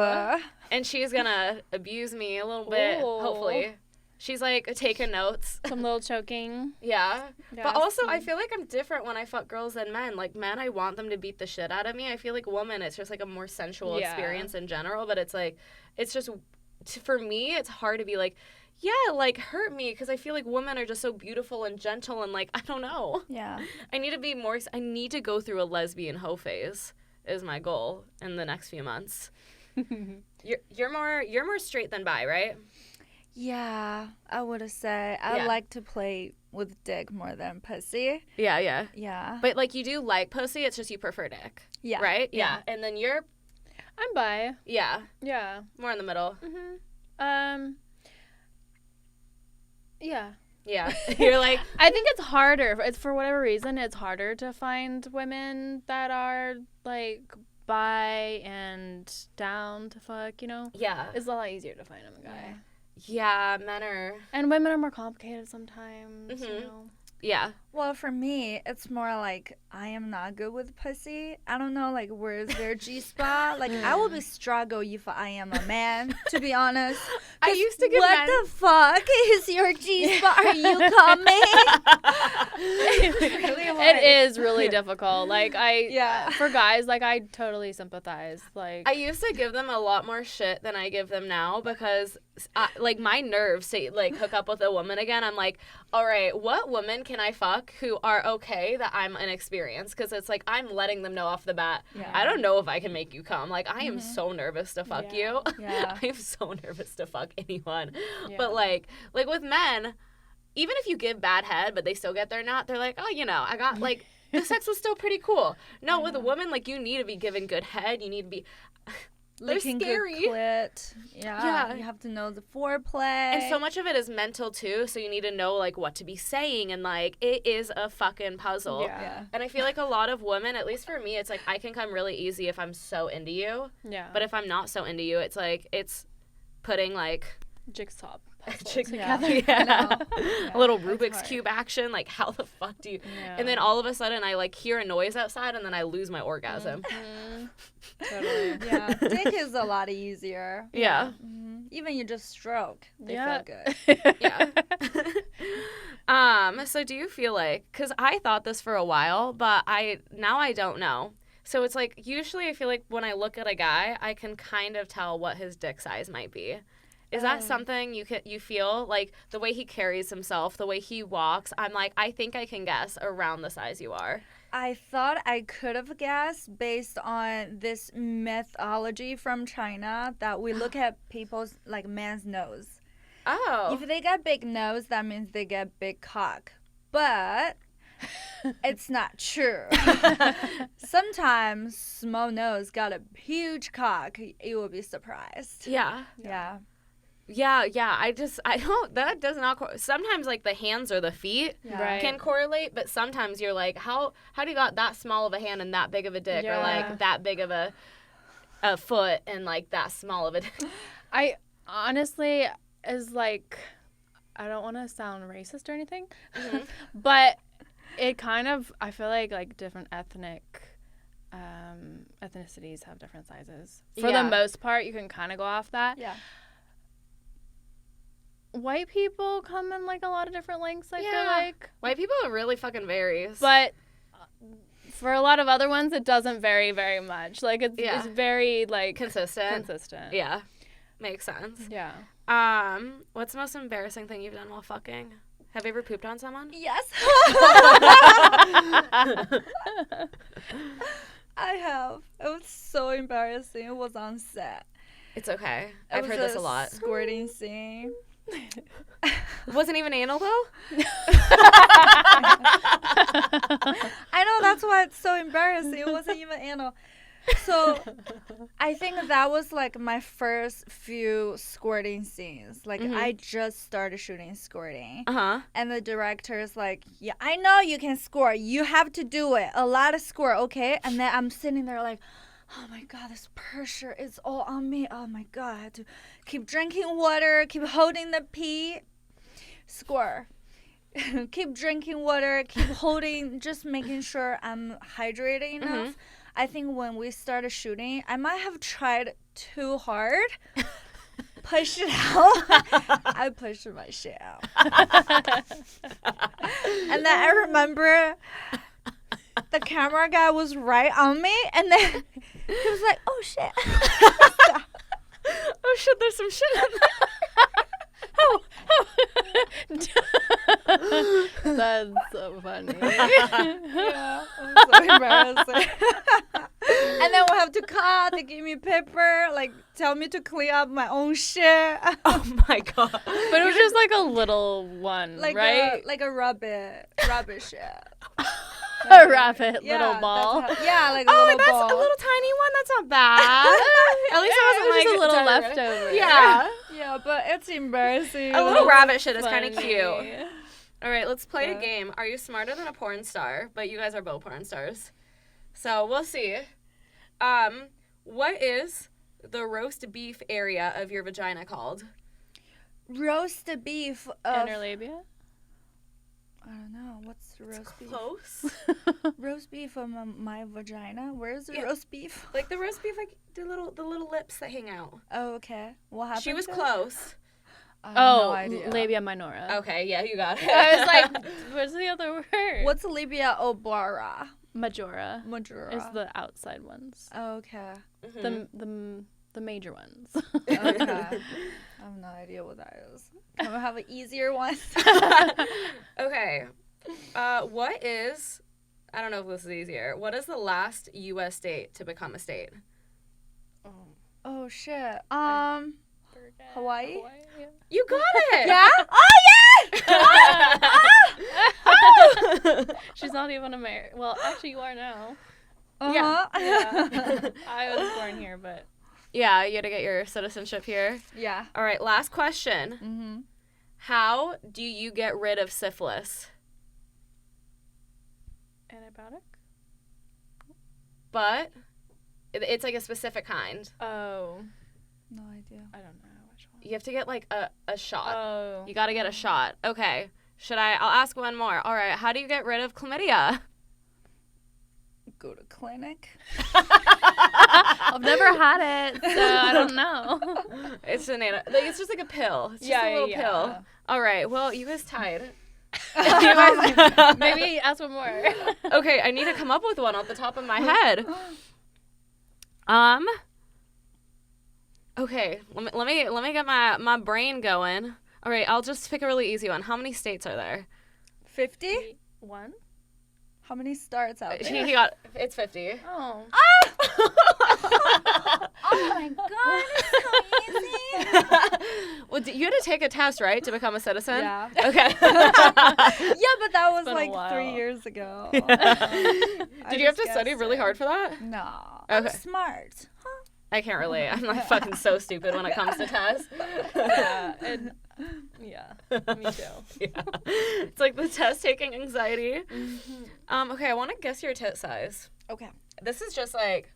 Speaker 1: and she's gonna abuse me a little bit,
Speaker 3: Ooh.
Speaker 1: hopefully. She's like taking notes.
Speaker 3: Some little choking.
Speaker 1: Yeah.
Speaker 3: Yeah,
Speaker 1: But also, I feel like I'm different when I fuck girls than men. Like, men, I want them to beat the shit out of me. I feel like women, it's just like a more sensual
Speaker 3: Yeah.
Speaker 1: experience in general. But it's like, it's just, for me, it's hard to be like, yeah, like, hurt me. Because I feel like women are just so beautiful and gentle and like, I don't know.
Speaker 2: Yeah.
Speaker 1: I need to go through a lesbian hoe phase is my goal in the next few months. You're more straight than bi, right?
Speaker 2: Yeah, I would say I
Speaker 1: Yeah.
Speaker 2: like to play with dick more than pussy.
Speaker 1: Yeah.
Speaker 2: Yeah.
Speaker 1: But like, you do like pussy, it's just you prefer dick.
Speaker 2: Yeah.
Speaker 1: Right? Yeah. And then you're,
Speaker 3: I'm bi.
Speaker 1: yeah,
Speaker 3: Yeah.
Speaker 1: more in the middle.
Speaker 3: Yeah.
Speaker 1: Yeah. You're like,
Speaker 3: I think it's harder. It's for whatever reason, it's harder to find women that are like bi and down to fuck, you know?
Speaker 1: yeah.
Speaker 3: It's a lot easier to find a guy.
Speaker 1: Yeah, men are,
Speaker 3: And women are more complicated sometimes, you
Speaker 1: Mhm.
Speaker 3: know?
Speaker 1: yeah.
Speaker 2: Well, for me, it's more like I am not good with pussy. I don't know, like, where's their G spot? Like, I will be struggle if I am a man, to be honest.
Speaker 1: I
Speaker 2: 'Cause
Speaker 1: used to give
Speaker 2: what
Speaker 1: men-
Speaker 2: the fuck is your G spot? Are you coming?
Speaker 3: It is really difficult. Like,
Speaker 2: Yeah.
Speaker 3: for guys, like, I totally sympathize. Like,
Speaker 1: I used to give them a lot more shit than I give them now because, like, my nerves to, like, hook up with a woman again. I'm like, all right, what woman can I fuck who are okay that I'm inexperienced? Because it's like, I'm letting them know off the bat,
Speaker 2: Yeah.
Speaker 1: I don't know if I can make you come. Like, I am so nervous to fuck you.
Speaker 2: Yeah.
Speaker 1: I am so nervous to fuck anyone.
Speaker 3: Yeah.
Speaker 1: But, like with men, even if you give bad head, but they still get their nut, they're like, oh, you know, I got, like, the sex was still pretty cool. No, with a woman, like, you need to be given good head. You need to be... They're
Speaker 2: Licking
Speaker 1: scary.
Speaker 2: good clit. Yeah.
Speaker 1: Yeah.
Speaker 2: You have to know the foreplay.
Speaker 1: And so much of it is mental, too, so you need to know, like, what to be saying, and, like, it is a fucking puzzle.
Speaker 3: Yeah.
Speaker 1: And I feel like a lot of women, at least for me, it's like, I can come really easy if I'm so into you,
Speaker 3: yeah.
Speaker 1: but if I'm not so into you, it's like, it's putting, like...
Speaker 3: Jigsaw puzzle
Speaker 1: chicks
Speaker 3: together.
Speaker 1: Yeah.
Speaker 2: Yeah,
Speaker 1: A little
Speaker 2: it's
Speaker 1: Rubik's
Speaker 2: hard.
Speaker 1: Cube action, like, how the fuck do you...
Speaker 3: Yeah.
Speaker 1: And then all of a sudden, I, like, hear a noise outside, and then I lose my orgasm.
Speaker 3: Mhm. Totally.
Speaker 2: Yeah. Dick is a lot easier.
Speaker 1: Yeah.
Speaker 2: Mhm. Even you just stroke, they
Speaker 3: Yeah.
Speaker 2: feel good.
Speaker 1: Yeah. So do you feel like, because I thought this for a while, but now I don't know. So it's like, usually I feel like when I look at a guy, I can kind of tell what his dick size might be. Is that something you feel like the way he carries himself, the way he walks? I'm like, I think I can guess around the size you are.
Speaker 2: I thought I could have guessed based on this mythology from China that we look at people's, like, man's nose.
Speaker 1: Oh.
Speaker 2: If they got big nose, that means they get big cock. But it's not true. Sometimes small nose got a huge cock. You will be surprised.
Speaker 1: Yeah.
Speaker 2: Yeah.
Speaker 1: Yeah. I don't, that does not, sometimes like the hands or the feet
Speaker 2: Yeah.
Speaker 3: Right.
Speaker 1: can correlate, but sometimes you're like, how do you got that small of a hand and that big of a dick, or
Speaker 3: Yeah.
Speaker 1: like that big of a foot and like that small of a dick?
Speaker 3: I honestly is like, I don't want to sound racist or anything, but it kind of, I feel like different ethnicities have different sizes. For
Speaker 1: Yeah.
Speaker 3: the most part, you can kind of go off that.
Speaker 2: Yeah.
Speaker 3: White people come in like a lot of different lengths, I feel
Speaker 1: Yeah.
Speaker 3: like.
Speaker 1: White people, it really fucking varies.
Speaker 3: But for a lot of other ones, it doesn't vary very much. Like, it's very, like,
Speaker 1: consistent. Yeah. Makes sense.
Speaker 3: Yeah.
Speaker 1: What's the most embarrassing thing you've done while fucking? Have you ever pooped on someone?
Speaker 2: Yes. I have. It was so embarrassing. It was on set.
Speaker 1: It's okay.
Speaker 2: It
Speaker 1: I've
Speaker 2: was
Speaker 1: heard this a lot.
Speaker 2: Squirting scene.
Speaker 1: Wasn't even anal though?
Speaker 2: I know, that's why it's so embarrassing. It wasn't even anal. So I think that was like my first few squirting scenes. Like I just started shooting squirting. And the director is like, yeah, I know you can squirt. You have to do it. A lot of squirt, okay? And then I'm sitting there like, oh my God, this pressure is all on me. Oh my God, I have to keep drinking water, keep holding the pee. Squirt. Keep drinking water, keep holding, just making sure I'm hydrated enough. I think when we started shooting, I might have tried too hard. Push it out. I pushed my shit out. And then I remember the camera guy was right on me, and then he was like, oh shit.
Speaker 1: Oh shit, there's some shit in there.
Speaker 3: That's so funny.
Speaker 2: Yeah, it was so embarrassing. And then we have to cut. They give me paper, like tell me to clean up my own shit.
Speaker 1: Oh my God.
Speaker 3: But it was just like a little one,
Speaker 2: Like
Speaker 3: right?
Speaker 2: like a rabbit shit.
Speaker 3: A rabbit
Speaker 2: Yeah,
Speaker 3: little ball.
Speaker 2: like a
Speaker 1: Oh,
Speaker 2: little
Speaker 1: that's
Speaker 2: ball.
Speaker 1: a little tiny one. That's not bad. At least
Speaker 3: It
Speaker 1: it wasn't
Speaker 3: was
Speaker 1: like
Speaker 3: just a little
Speaker 1: diarrhea.
Speaker 3: leftover.
Speaker 1: Yeah.
Speaker 2: Yeah, but it's embarrassing.
Speaker 1: A little rabbit shit is kind of
Speaker 3: Funny.
Speaker 1: cute. All right, let's play a
Speaker 2: Yeah.
Speaker 1: game. Are you smarter than a porn star? But you guys are both porn stars. So we'll see. What is the roast beef area of your vagina called?
Speaker 2: Roast beef of
Speaker 3: Inner labia?
Speaker 2: I don't know. What's roast beef?
Speaker 1: Close.
Speaker 2: Roast beef from my vagina. Where's the
Speaker 1: Yeah.
Speaker 2: roast beef?
Speaker 1: Like the roast beef, like the little lips that hang out.
Speaker 2: Oh, okay. What happened?
Speaker 1: She was
Speaker 2: to it?
Speaker 1: close.
Speaker 2: I have
Speaker 3: Oh,
Speaker 2: no idea.
Speaker 3: labia minora.
Speaker 1: Okay, yeah, you got it.
Speaker 3: I was like, what's the other word?
Speaker 2: What's labia obara?
Speaker 3: Majora?
Speaker 2: Majora.
Speaker 3: Is the outside ones.
Speaker 2: Oh, okay.
Speaker 3: The major ones.
Speaker 2: Okay. I have no idea what that is. Can we have an easier one?
Speaker 1: Okay. What is, I don't know if this is easier. What is the last U.S. state to become a state?
Speaker 2: Oh shit. Hawaii?
Speaker 3: Yeah.
Speaker 1: You got it.
Speaker 2: Yeah? Oh yeah!
Speaker 3: She's not even American. Well, actually, you are now.
Speaker 2: Uh-huh.
Speaker 3: Yeah. I was born here, but
Speaker 1: Yeah, you had to get your citizenship here.
Speaker 2: Yeah.
Speaker 1: All right, last question.
Speaker 2: Mm-hmm.
Speaker 1: How do you get rid of syphilis?
Speaker 3: antibiotic.
Speaker 1: But it's like a specific kind.
Speaker 3: Oh,
Speaker 2: No idea.
Speaker 3: I don't know which one.
Speaker 1: You have to get like a shot.
Speaker 3: Oh,
Speaker 1: You got to get a shot. Okay. I'll ask one more. All right. How do you get rid of chlamydia?
Speaker 2: Go to clinic.
Speaker 3: I've never had it, so I don't know.
Speaker 1: It's just like a pill. It's just a little pill. All right. Well, you guys tied.
Speaker 3: Maybe ask one more.
Speaker 1: Okay, I need to come up with one off the top of my head. Okay, let me get my brain going. All right, I'll just pick a really easy one. How many states are there?
Speaker 2: 50?
Speaker 3: One.
Speaker 2: How many stars out there?
Speaker 1: He got it's 50.
Speaker 3: Oh.
Speaker 2: Oh my god, it's so easy.
Speaker 1: Well, you had to take a test, right, to become a citizen?
Speaker 2: Yeah.
Speaker 1: Okay.
Speaker 2: Yeah, but that was
Speaker 3: been a
Speaker 2: like
Speaker 3: while.
Speaker 2: 3 years ago.
Speaker 1: Did you have to study really hard for that?
Speaker 2: No. I'm
Speaker 1: Okay.
Speaker 2: smart. Huh?
Speaker 1: I can't relate. I'm like fucking so stupid when it comes to tests.
Speaker 3: Yeah. Yeah. Me too.
Speaker 1: Yeah. It's like the test taking anxiety. Okay, I want to guess your tit size.
Speaker 2: Okay.
Speaker 1: This is just like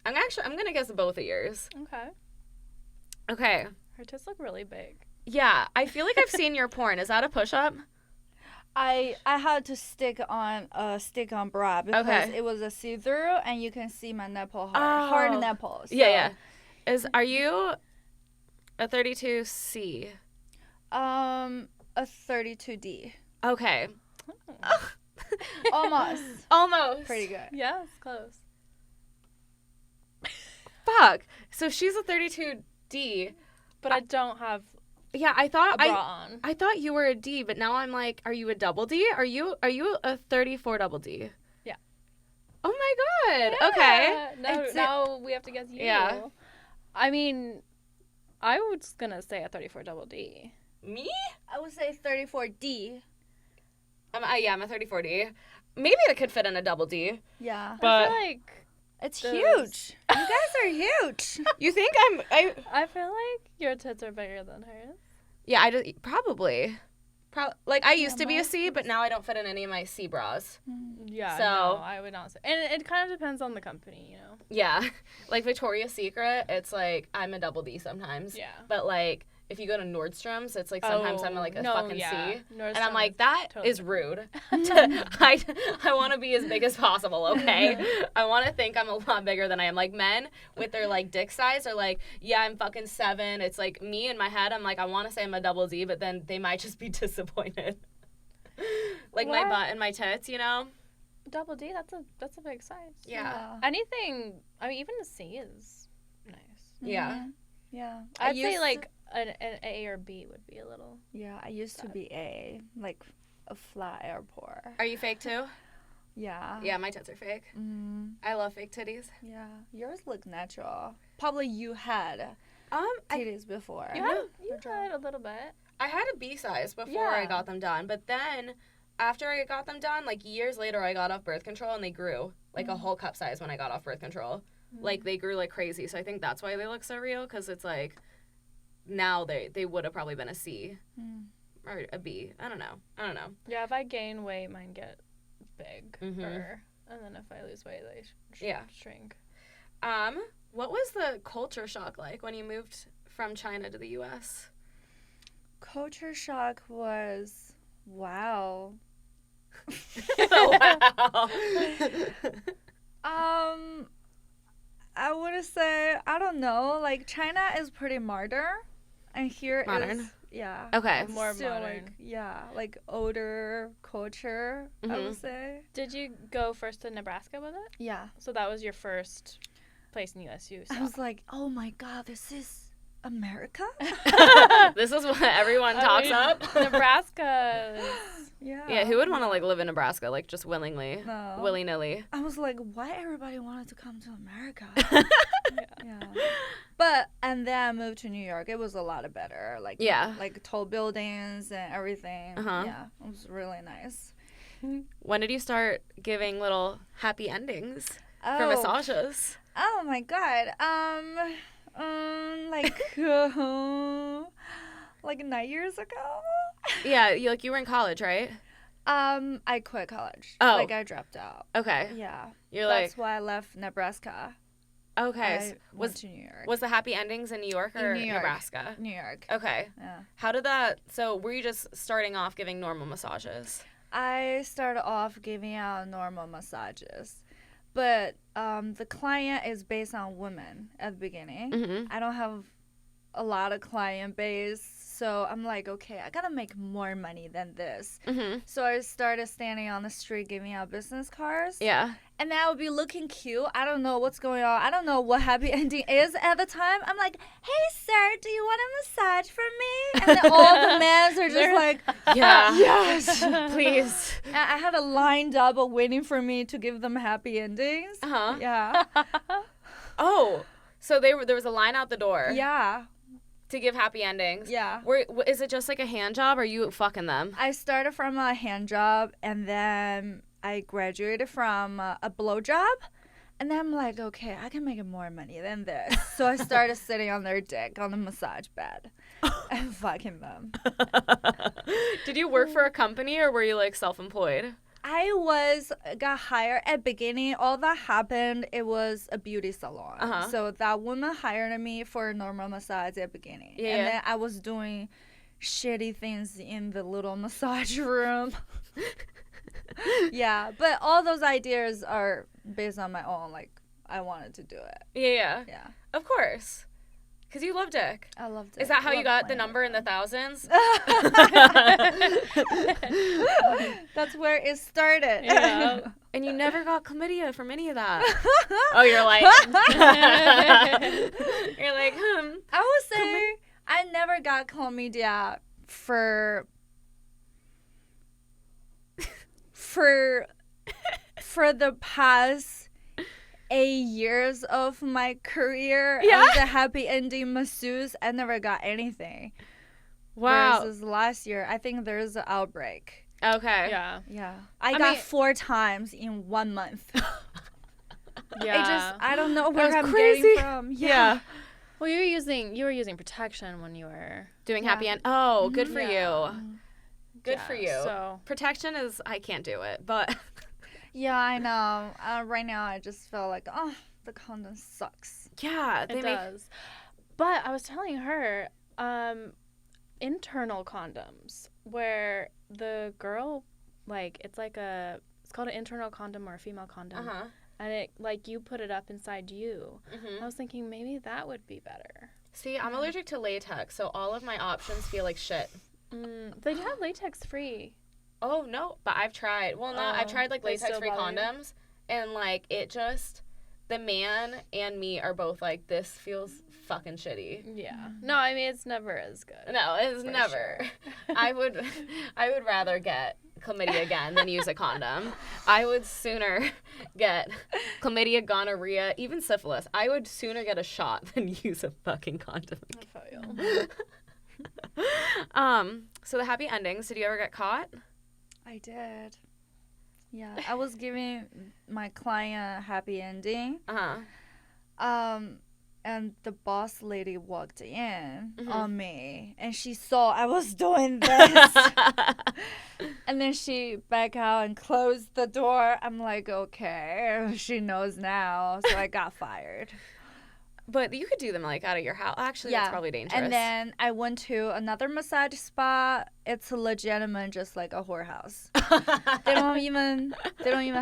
Speaker 1: I'm gonna guess both of yours.
Speaker 3: Okay.
Speaker 1: Okay.
Speaker 3: Her tits look really big.
Speaker 1: Yeah, I feel like I've seen your porn. Is that a push-up?
Speaker 2: I had to stick on bra because
Speaker 1: Okay.
Speaker 2: it was a see-through and you can see my nipple hard
Speaker 1: Oh.
Speaker 2: nipples.
Speaker 1: Yeah. Are you a 32C?
Speaker 2: A 32D.
Speaker 1: Okay.
Speaker 2: Almost.
Speaker 1: Almost.
Speaker 2: Pretty good.
Speaker 3: Yeah, it's close.
Speaker 1: Fuck. So she's a 32D.
Speaker 3: But I don't have
Speaker 1: Yeah, I
Speaker 3: a
Speaker 1: thought
Speaker 3: bra on.
Speaker 1: I thought you were a D, but now I'm like, are you a double D? Are you a 34 double D?
Speaker 3: Yeah.
Speaker 1: Oh my good. Okay.
Speaker 3: Now we have to guess you.
Speaker 1: Yeah.
Speaker 3: I mean, I was gonna say a 34 double D.
Speaker 1: Me?
Speaker 2: I would say 34D.
Speaker 1: I'm a 34D. Maybe it could fit in a double D.
Speaker 2: Yeah.
Speaker 1: But
Speaker 3: I feel like
Speaker 2: It's
Speaker 3: Those-
Speaker 2: huge. You guys are huge.
Speaker 1: you think
Speaker 3: I feel like your tits are bigger than hers.
Speaker 1: Yeah, I just probably. Like I used
Speaker 2: Yeah,
Speaker 1: to be a
Speaker 2: mine
Speaker 1: C, but now I don't fit in any of my C bras.
Speaker 3: Yeah.
Speaker 1: So-
Speaker 3: no, I would not say. And it kind of depends on the company, you know.
Speaker 1: Yeah, like Victoria's Secret, it's like I'm a double D sometimes.
Speaker 3: Yeah.
Speaker 1: But like if you go to Nordstrom's, it's like sometimes I'm like a fucking C. And I'm like, that is rude. I want to be as big as possible, okay? I want to think I'm a lot bigger than I am. Like, men with their, like, dick size are like, yeah, I'm fucking 7. It's like, me in my head, I'm like, I want to say I'm a double D, but then they might just be disappointed. Like, my
Speaker 3: What?
Speaker 1: butt and my tits, you know?
Speaker 3: Double D, that's a big size.
Speaker 1: Yeah.
Speaker 3: Anything, I mean, even a C is nice.
Speaker 1: Yeah.
Speaker 2: Yeah.
Speaker 3: I'd say
Speaker 2: used
Speaker 3: like an A or B would be a little.
Speaker 2: Yeah, I used to be A, like a flat airport.
Speaker 1: Are you fake, too?
Speaker 2: Yeah.
Speaker 1: Yeah, my tits are fake.
Speaker 2: Mm,
Speaker 1: I love fake titties.
Speaker 2: yeah. Yours look natural. Probably you had titties before.
Speaker 3: You had a little bit.
Speaker 1: I had a B size before I
Speaker 2: Yeah.
Speaker 1: got them done, but then after I got them done, like years later, I got off birth control and they grew like a whole cup size when I got off birth control. Like they grew like crazy, so I think that's why they look so real. Because it's like now they would have probably been a C or a B. I don't know.
Speaker 3: Yeah, if I gain weight, mine get big.
Speaker 1: Mhm.
Speaker 3: And then if I lose weight, they
Speaker 1: Yeah.
Speaker 3: shrink.
Speaker 1: What was the culture shock like when you moved from China to the U.S.?
Speaker 2: Culture shock was wow.
Speaker 1: Wow.
Speaker 2: I would say I don't know. Like China is pretty modern, and here
Speaker 1: Modern?
Speaker 2: is yeah.
Speaker 1: Okay.
Speaker 2: It's
Speaker 3: More
Speaker 2: still,
Speaker 3: modern.
Speaker 2: Like, yeah, like older culture. I
Speaker 1: Mhm.
Speaker 2: would say.
Speaker 3: Did you go first to Nebraska with it?
Speaker 2: Yeah.
Speaker 3: So that was your first place in U.S. you
Speaker 2: I
Speaker 3: saw.
Speaker 2: was like, oh my god, this is America.
Speaker 1: This is what everyone talks up.
Speaker 3: Nebraska. is-
Speaker 1: Yeah, who would want to like live in Nebraska like just willingly,
Speaker 2: No.
Speaker 1: willy nilly?
Speaker 2: I was like, why everybody wanted to come to America? Yeah. But and then I moved to New York. It was a lot better. Like
Speaker 1: Yeah.
Speaker 2: like tall buildings and everything.
Speaker 1: Uh-huh.
Speaker 2: Yeah, it was really nice.
Speaker 1: When did you start giving little happy endings for
Speaker 2: Oh.
Speaker 1: massages?
Speaker 2: Oh my god. Like 9 years ago.
Speaker 1: Yeah, you were in college, right?
Speaker 2: I quit college.
Speaker 1: Oh.
Speaker 2: Like I dropped out.
Speaker 1: Okay.
Speaker 2: Yeah.
Speaker 1: You're
Speaker 2: That's
Speaker 1: like,
Speaker 2: why I left Nebraska.
Speaker 1: okay.
Speaker 2: I
Speaker 1: so
Speaker 2: went to New York.
Speaker 1: was the happy endings in New York or
Speaker 2: New York.
Speaker 1: Nebraska?
Speaker 2: New York.
Speaker 1: Okay.
Speaker 2: Yeah.
Speaker 1: How did that? So were you just starting off giving normal massages?
Speaker 2: I started off giving out normal massages, but the client is based on women at the beginning.
Speaker 1: Mm-hmm.
Speaker 2: I don't have a lot of client base, so I'm like, okay, I gotta make more money than this.
Speaker 1: Mm-hmm.
Speaker 2: So I started standing on the street giving out business cards.
Speaker 1: Yeah.
Speaker 2: And then I would be looking cute. I don't know what's going on. I don't know what happy ending is at the time. I'm like, hey, sir, do you want a massage from me? And then all the men are just like,
Speaker 1: Yeah.
Speaker 2: yes.
Speaker 1: Please.
Speaker 2: I had a line double waiting for me to give them happy endings.
Speaker 1: Uh-huh.
Speaker 2: Yeah.
Speaker 1: Oh, so there was a line out the door
Speaker 2: Yeah.
Speaker 1: to give happy endings.
Speaker 2: Yeah.
Speaker 1: Is it just like a hand job or are you fucking them?
Speaker 2: I started from a hand job and then I graduated from a blow job. And then I'm like, okay, I can make more money than this. So I started sitting on their dick on the massage bed and fucking them.
Speaker 1: Did you work for a company or were you like self-employed?
Speaker 2: I got hired at beginning. All that happened, it was a beauty salon.
Speaker 1: Uh-huh.
Speaker 2: So that woman hired me for a normal massage at beginning.
Speaker 1: Yeah.
Speaker 2: And then I was doing shitty things in the little massage room. Yeah, but all those ideas are based on my own. Like, I wanted to do it.
Speaker 1: Yeah.
Speaker 2: Yeah,
Speaker 1: Of course. Because you love dick.
Speaker 2: I loved it.
Speaker 1: Is that how you
Speaker 2: Loved
Speaker 1: got the
Speaker 2: playing
Speaker 1: number
Speaker 2: with
Speaker 1: in the
Speaker 2: them.
Speaker 1: thousands?
Speaker 2: That's where it started.
Speaker 3: Yeah.
Speaker 1: And you never got chlamydia from any of that. Oh, you're like, you're like,
Speaker 2: I would say I never got chlamydia for the past 8 years of my career
Speaker 1: Yeah.
Speaker 2: as a happy ending masseuse, I never got anything.
Speaker 1: Wow.
Speaker 2: Versus last year, I think there's an outbreak.
Speaker 1: Okay.
Speaker 3: Yeah.
Speaker 2: Yeah. I got 4 times in 1 month.
Speaker 3: Yeah.
Speaker 2: I don't know
Speaker 1: That was
Speaker 2: where I'm
Speaker 1: crazy.
Speaker 2: getting from.
Speaker 1: Yeah.
Speaker 3: Well, you were using protection when you were
Speaker 1: Doing
Speaker 2: Yeah.
Speaker 1: happy end. Oh, good for
Speaker 3: Yeah.
Speaker 1: you. Good for you.
Speaker 3: So
Speaker 1: Protection is, I can't do it, but
Speaker 2: Yeah, I know. Right now, I just feel like, oh, the condom sucks.
Speaker 1: yeah,
Speaker 3: it does. But I was telling her, internal condoms where the girl, like, it's called an internal condom or a female condom.
Speaker 1: Uh-huh.
Speaker 3: And it, like, you put it up inside you.
Speaker 1: Mm-hmm.
Speaker 3: I was thinking maybe that would be better.
Speaker 1: See, I'm allergic to latex, so all of my options feel like shit.
Speaker 3: They do have latex free.
Speaker 1: Oh, no, but I've tried. Well, no, I've tried, like,
Speaker 3: they still
Speaker 1: latex-free
Speaker 3: bother you?
Speaker 1: condoms, and, like, it just, the man and me are both like, this feels fucking shitty.
Speaker 3: Yeah. No, I mean, it's never as good.
Speaker 1: No, it's
Speaker 3: For
Speaker 1: never.
Speaker 3: sure.
Speaker 1: I would rather get chlamydia again than use a condom. I would sooner get chlamydia, gonorrhea, even syphilis. I would sooner get a shot than use a fucking condom.
Speaker 3: I feel you.
Speaker 1: So the happy endings, did you ever get caught?
Speaker 2: I did. Yeah, I was giving my client a happy ending.
Speaker 1: Uh-huh.
Speaker 2: And the boss lady walked in on me, and she saw I was doing this. And then she back out and closed the door. I'm like, okay, she knows now. So I got fired.
Speaker 1: But you could do them, like, out of your house. Actually, that's probably dangerous.
Speaker 2: And then I went to another massage spa. It's legitimate, just like a whorehouse. They don't even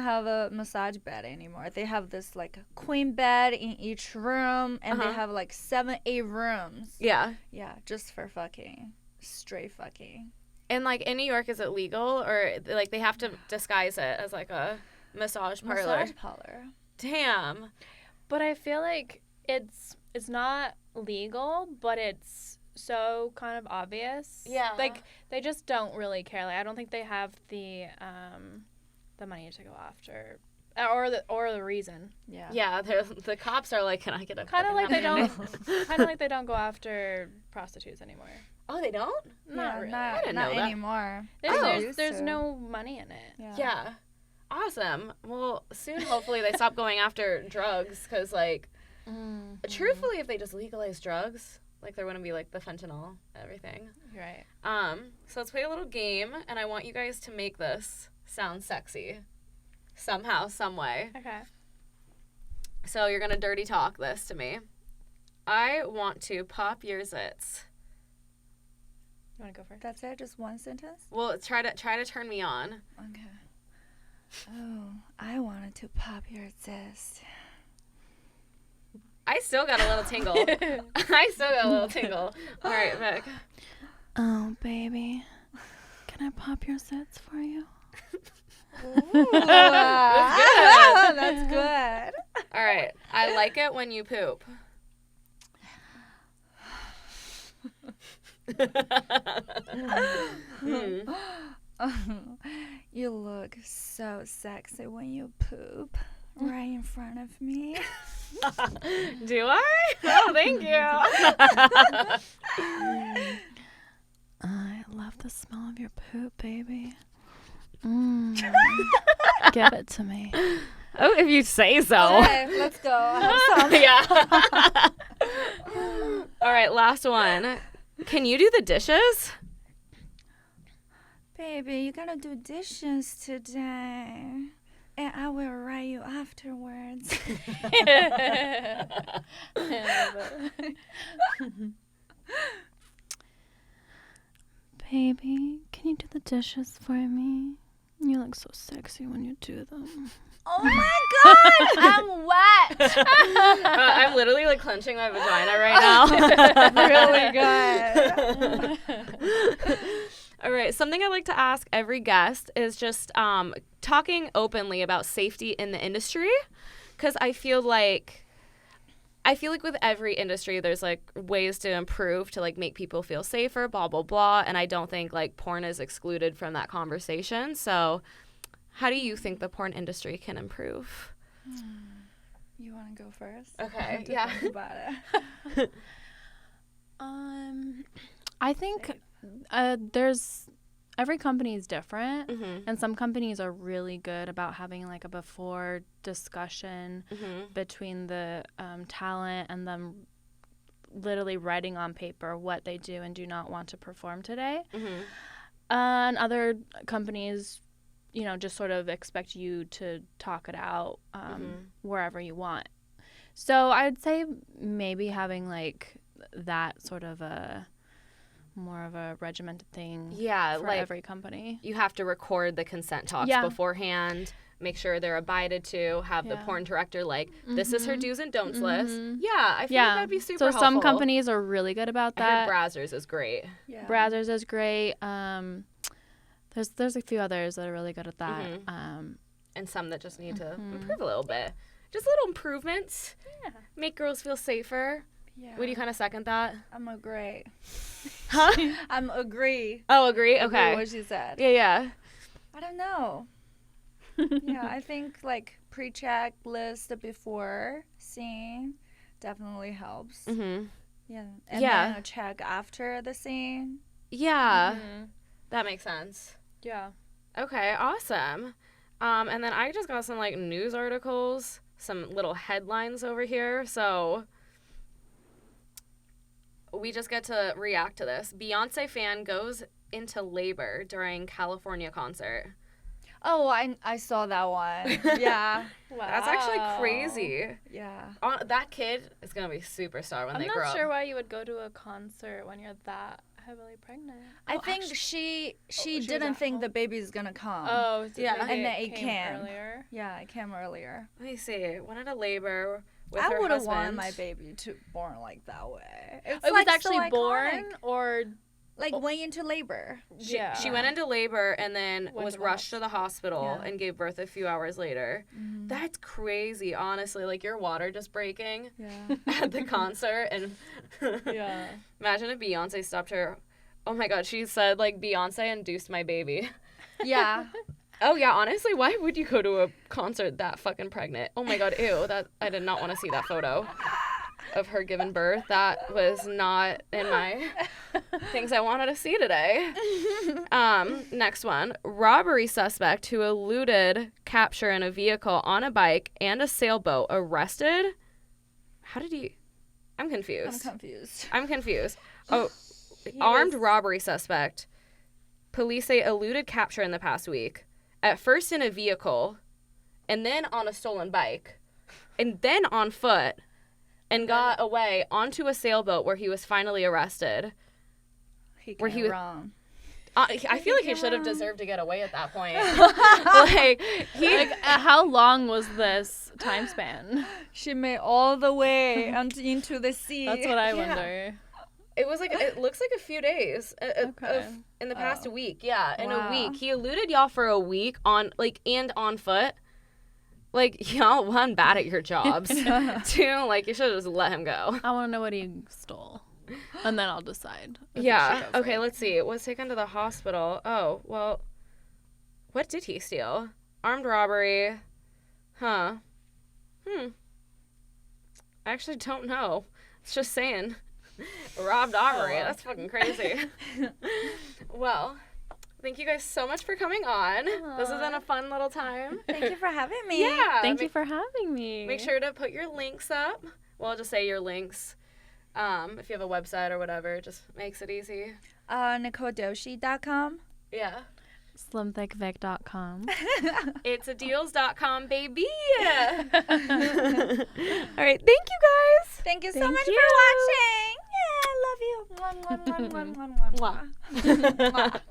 Speaker 2: have a massage bed anymore. They have this like queen bed in each room, and they have like 7, 8 rooms.
Speaker 1: Yeah.
Speaker 2: Yeah, just for fucking, straight fucking.
Speaker 1: And, like, in New York, is it legal? Or, like, they have to disguise it as, like, a massage parlor?
Speaker 2: Massage parlor.
Speaker 1: Damn.
Speaker 3: But I feel like it's not legal, but it's so kind of obvious.
Speaker 1: Yeah.
Speaker 3: Like, they just don't really care. Like, I don't think they have the money to go after, or the reason.
Speaker 2: Yeah.
Speaker 1: Yeah, the cops are like, can I get a
Speaker 3: Kind of
Speaker 1: fucking
Speaker 3: like they
Speaker 1: happy
Speaker 3: don't.
Speaker 1: ending?
Speaker 3: Kind of like they don't go after prostitutes anymore.
Speaker 1: Oh, they don't?
Speaker 3: Not really.
Speaker 1: I didn't
Speaker 2: not
Speaker 1: know that.
Speaker 2: anymore.
Speaker 3: There's no money in it.
Speaker 1: Yeah. Awesome. Well, soon, hopefully, they stop going after drugs, because, like, truthfully, if they just legalize drugs, like, there wouldn't be, like, the fentanyl and everything.
Speaker 3: Right.
Speaker 1: So let's play a little game, and I want you guys to make this sound sexy. Somehow, some way.
Speaker 3: Okay.
Speaker 1: So you're gonna dirty talk this to me. I want to pop your zits.
Speaker 3: You want to go first?
Speaker 2: That's it? Just one sentence?
Speaker 1: Well, try to turn me on.
Speaker 2: Okay. Oh, I wanted to pop your zest.
Speaker 1: I still got a little tingle. I still got a little tingle. All right, Vic.
Speaker 3: Oh, baby. Can I pop your zits for you?
Speaker 2: Ooh, that's good.
Speaker 1: All right. I like it when you poop.
Speaker 2: You look so sexy when you poop right in front of me.
Speaker 1: Do I? Oh, thank you.
Speaker 3: I love the smell of your poop, baby. Give it to me.
Speaker 1: Oh, if you say so.
Speaker 2: Okay, let's go. I have some.
Speaker 1: Yeah. All right, last one. Can you do the dishes?
Speaker 2: Baby, you gotta do dishes today. And I will write you afterwards.
Speaker 3: Baby, can you do the dishes for me? You look so sexy when you do them.
Speaker 2: Oh my god, I'm wet.
Speaker 1: I'm literally like clenching my vagina right now.
Speaker 2: Really good.
Speaker 1: All right, something I like to ask every guest is just talking openly about safety in the industry, because I feel like with every industry there's like ways to improve to like make people feel safer, blah blah blah, and I don't think like porn is excluded from that conversation. So how do you think the porn industry can improve?
Speaker 2: You want to go first?
Speaker 1: Okay,
Speaker 2: To
Speaker 1: yeah.
Speaker 2: think about it.
Speaker 3: I think there's every company is different, and some companies are really good about having like a before discussion between the talent and them literally writing on paper what they do and do not want to perform today. And other companies, you know, just sort of expect you to talk it out wherever you want. So I'd say maybe having like that sort of a more of a regimented thing for
Speaker 1: like
Speaker 3: every company.
Speaker 1: you have to record the consent talks beforehand, make sure they're abided to, have the porn director like, this is her do's and don'ts list. Yeah, I feel like that'd be super helpful.
Speaker 3: So some companies are really good about that.
Speaker 1: I heard Brazzers is great.
Speaker 2: Yeah.
Speaker 3: Brazzers is great. There's a few others that are really good at that.
Speaker 1: And some that just need to improve a little bit. Just little improvements.
Speaker 2: Yeah.
Speaker 1: Make girls feel safer.
Speaker 2: Yeah.
Speaker 1: Would you kind of second that?
Speaker 2: I'm agree.
Speaker 1: Huh?
Speaker 2: I'm agree.
Speaker 1: Oh, agree? Okay.
Speaker 2: Agree what she said.
Speaker 1: Yeah.
Speaker 2: I don't know. Yeah, I think like pre-check list before scene definitely helps. Yeah. And then a check after the scene.
Speaker 1: Yeah. That makes sense.
Speaker 3: Yeah.
Speaker 1: Okay, awesome. And then I just got some like news articles, some little headlines over here. So we just get to react to this. Beyonce fan goes into labor during California concert.
Speaker 2: Oh, I saw that one. Yeah.
Speaker 3: Wow.
Speaker 1: That's actually crazy.
Speaker 2: Yeah.
Speaker 1: That kid is going to be a superstar when
Speaker 3: I'm
Speaker 1: they grow up.
Speaker 3: not sure why you would go to a concert when you're that heavily pregnant.
Speaker 2: I think she
Speaker 3: was
Speaker 2: didn't
Speaker 3: at
Speaker 2: think
Speaker 3: home?
Speaker 2: the baby's gonna come.
Speaker 3: Oh, so
Speaker 1: Yeah.
Speaker 3: maybe
Speaker 2: And then it
Speaker 3: came
Speaker 2: came.
Speaker 3: earlier.
Speaker 2: Yeah, it came earlier.
Speaker 1: Let me see. Went into labor with
Speaker 2: I
Speaker 1: her
Speaker 2: would have
Speaker 1: husband.
Speaker 2: wanted my baby to born like that way. It's
Speaker 3: It
Speaker 2: like
Speaker 3: was actually
Speaker 2: so
Speaker 3: born,
Speaker 2: iconic.
Speaker 3: or
Speaker 2: Like went into labor.
Speaker 1: She went into labor and then
Speaker 3: Went
Speaker 1: was
Speaker 3: to the
Speaker 1: rushed to the hospital
Speaker 2: Yeah.
Speaker 1: and gave birth a few hours later. That's crazy, honestly. Like your water just breaking
Speaker 2: Yeah.
Speaker 1: at the concert. And
Speaker 3: yeah.
Speaker 1: imagine if Beyonce stopped her. Oh my God, she said like Beyonce induced my baby.
Speaker 2: Yeah.
Speaker 1: Oh yeah, honestly, why would you go to a concert that fucking pregnant? Oh my God, ew. That I did not want to see that photo of her giving birth. That was not in my things I wanted to see today. Next one. Robbery suspect who eluded capture in a vehicle on a bike and a sailboat arrested. How did he? I'm confused. I'm confused. Oh, armed robbery suspect. Police say eluded capture in the past week. At first in a vehicle, and then on a stolen bike, and then on foot, and got away onto a sailboat where he was finally arrested.
Speaker 2: He
Speaker 1: Where
Speaker 2: came
Speaker 1: he was-
Speaker 2: wrong.
Speaker 1: I feel like he should have deserved to get away at that point. Like
Speaker 3: How long was this time span?
Speaker 2: She made all the way into the sea.
Speaker 3: That's what I wonder.
Speaker 1: it was like it looks like a few days
Speaker 3: Okay.
Speaker 1: in the past week. Yeah, in a
Speaker 2: Wow.
Speaker 1: week he eluded y'all for a week on and on foot. Like y'all one bad at your jobs. Two, like you should have just let him go.
Speaker 3: I want to know what he stole, and then I'll decide. if it
Speaker 1: Yeah.
Speaker 3: should go
Speaker 1: Okay,
Speaker 3: free.
Speaker 1: let's see. Was taken to the hospital. Oh, well, what did he steal? Armed robbery. Huh. I actually don't know. It's just saying. Robbed robbery. That's fucking crazy. Well, thank you guys so much for coming on. This has been a fun little time.
Speaker 2: Thank you for having me.
Speaker 1: Yeah.
Speaker 3: Thank you for having me.
Speaker 1: Make sure to put your links up. Well, I'll just say your links. If you have a website or whatever, it just makes it easy.
Speaker 2: NicoleDoshi.com.
Speaker 1: Yeah.
Speaker 3: SlimThickVic.com.
Speaker 1: It's adeels.com, baby. All right. Thank you guys.
Speaker 2: Thank you so
Speaker 3: Thank
Speaker 2: much
Speaker 3: you.
Speaker 2: for watching. Yeah, I love you. Mwah, mwah, mwah, mwah, mwah, mwah, mwah.
Speaker 1: Mwah.
Speaker 2: Mwah.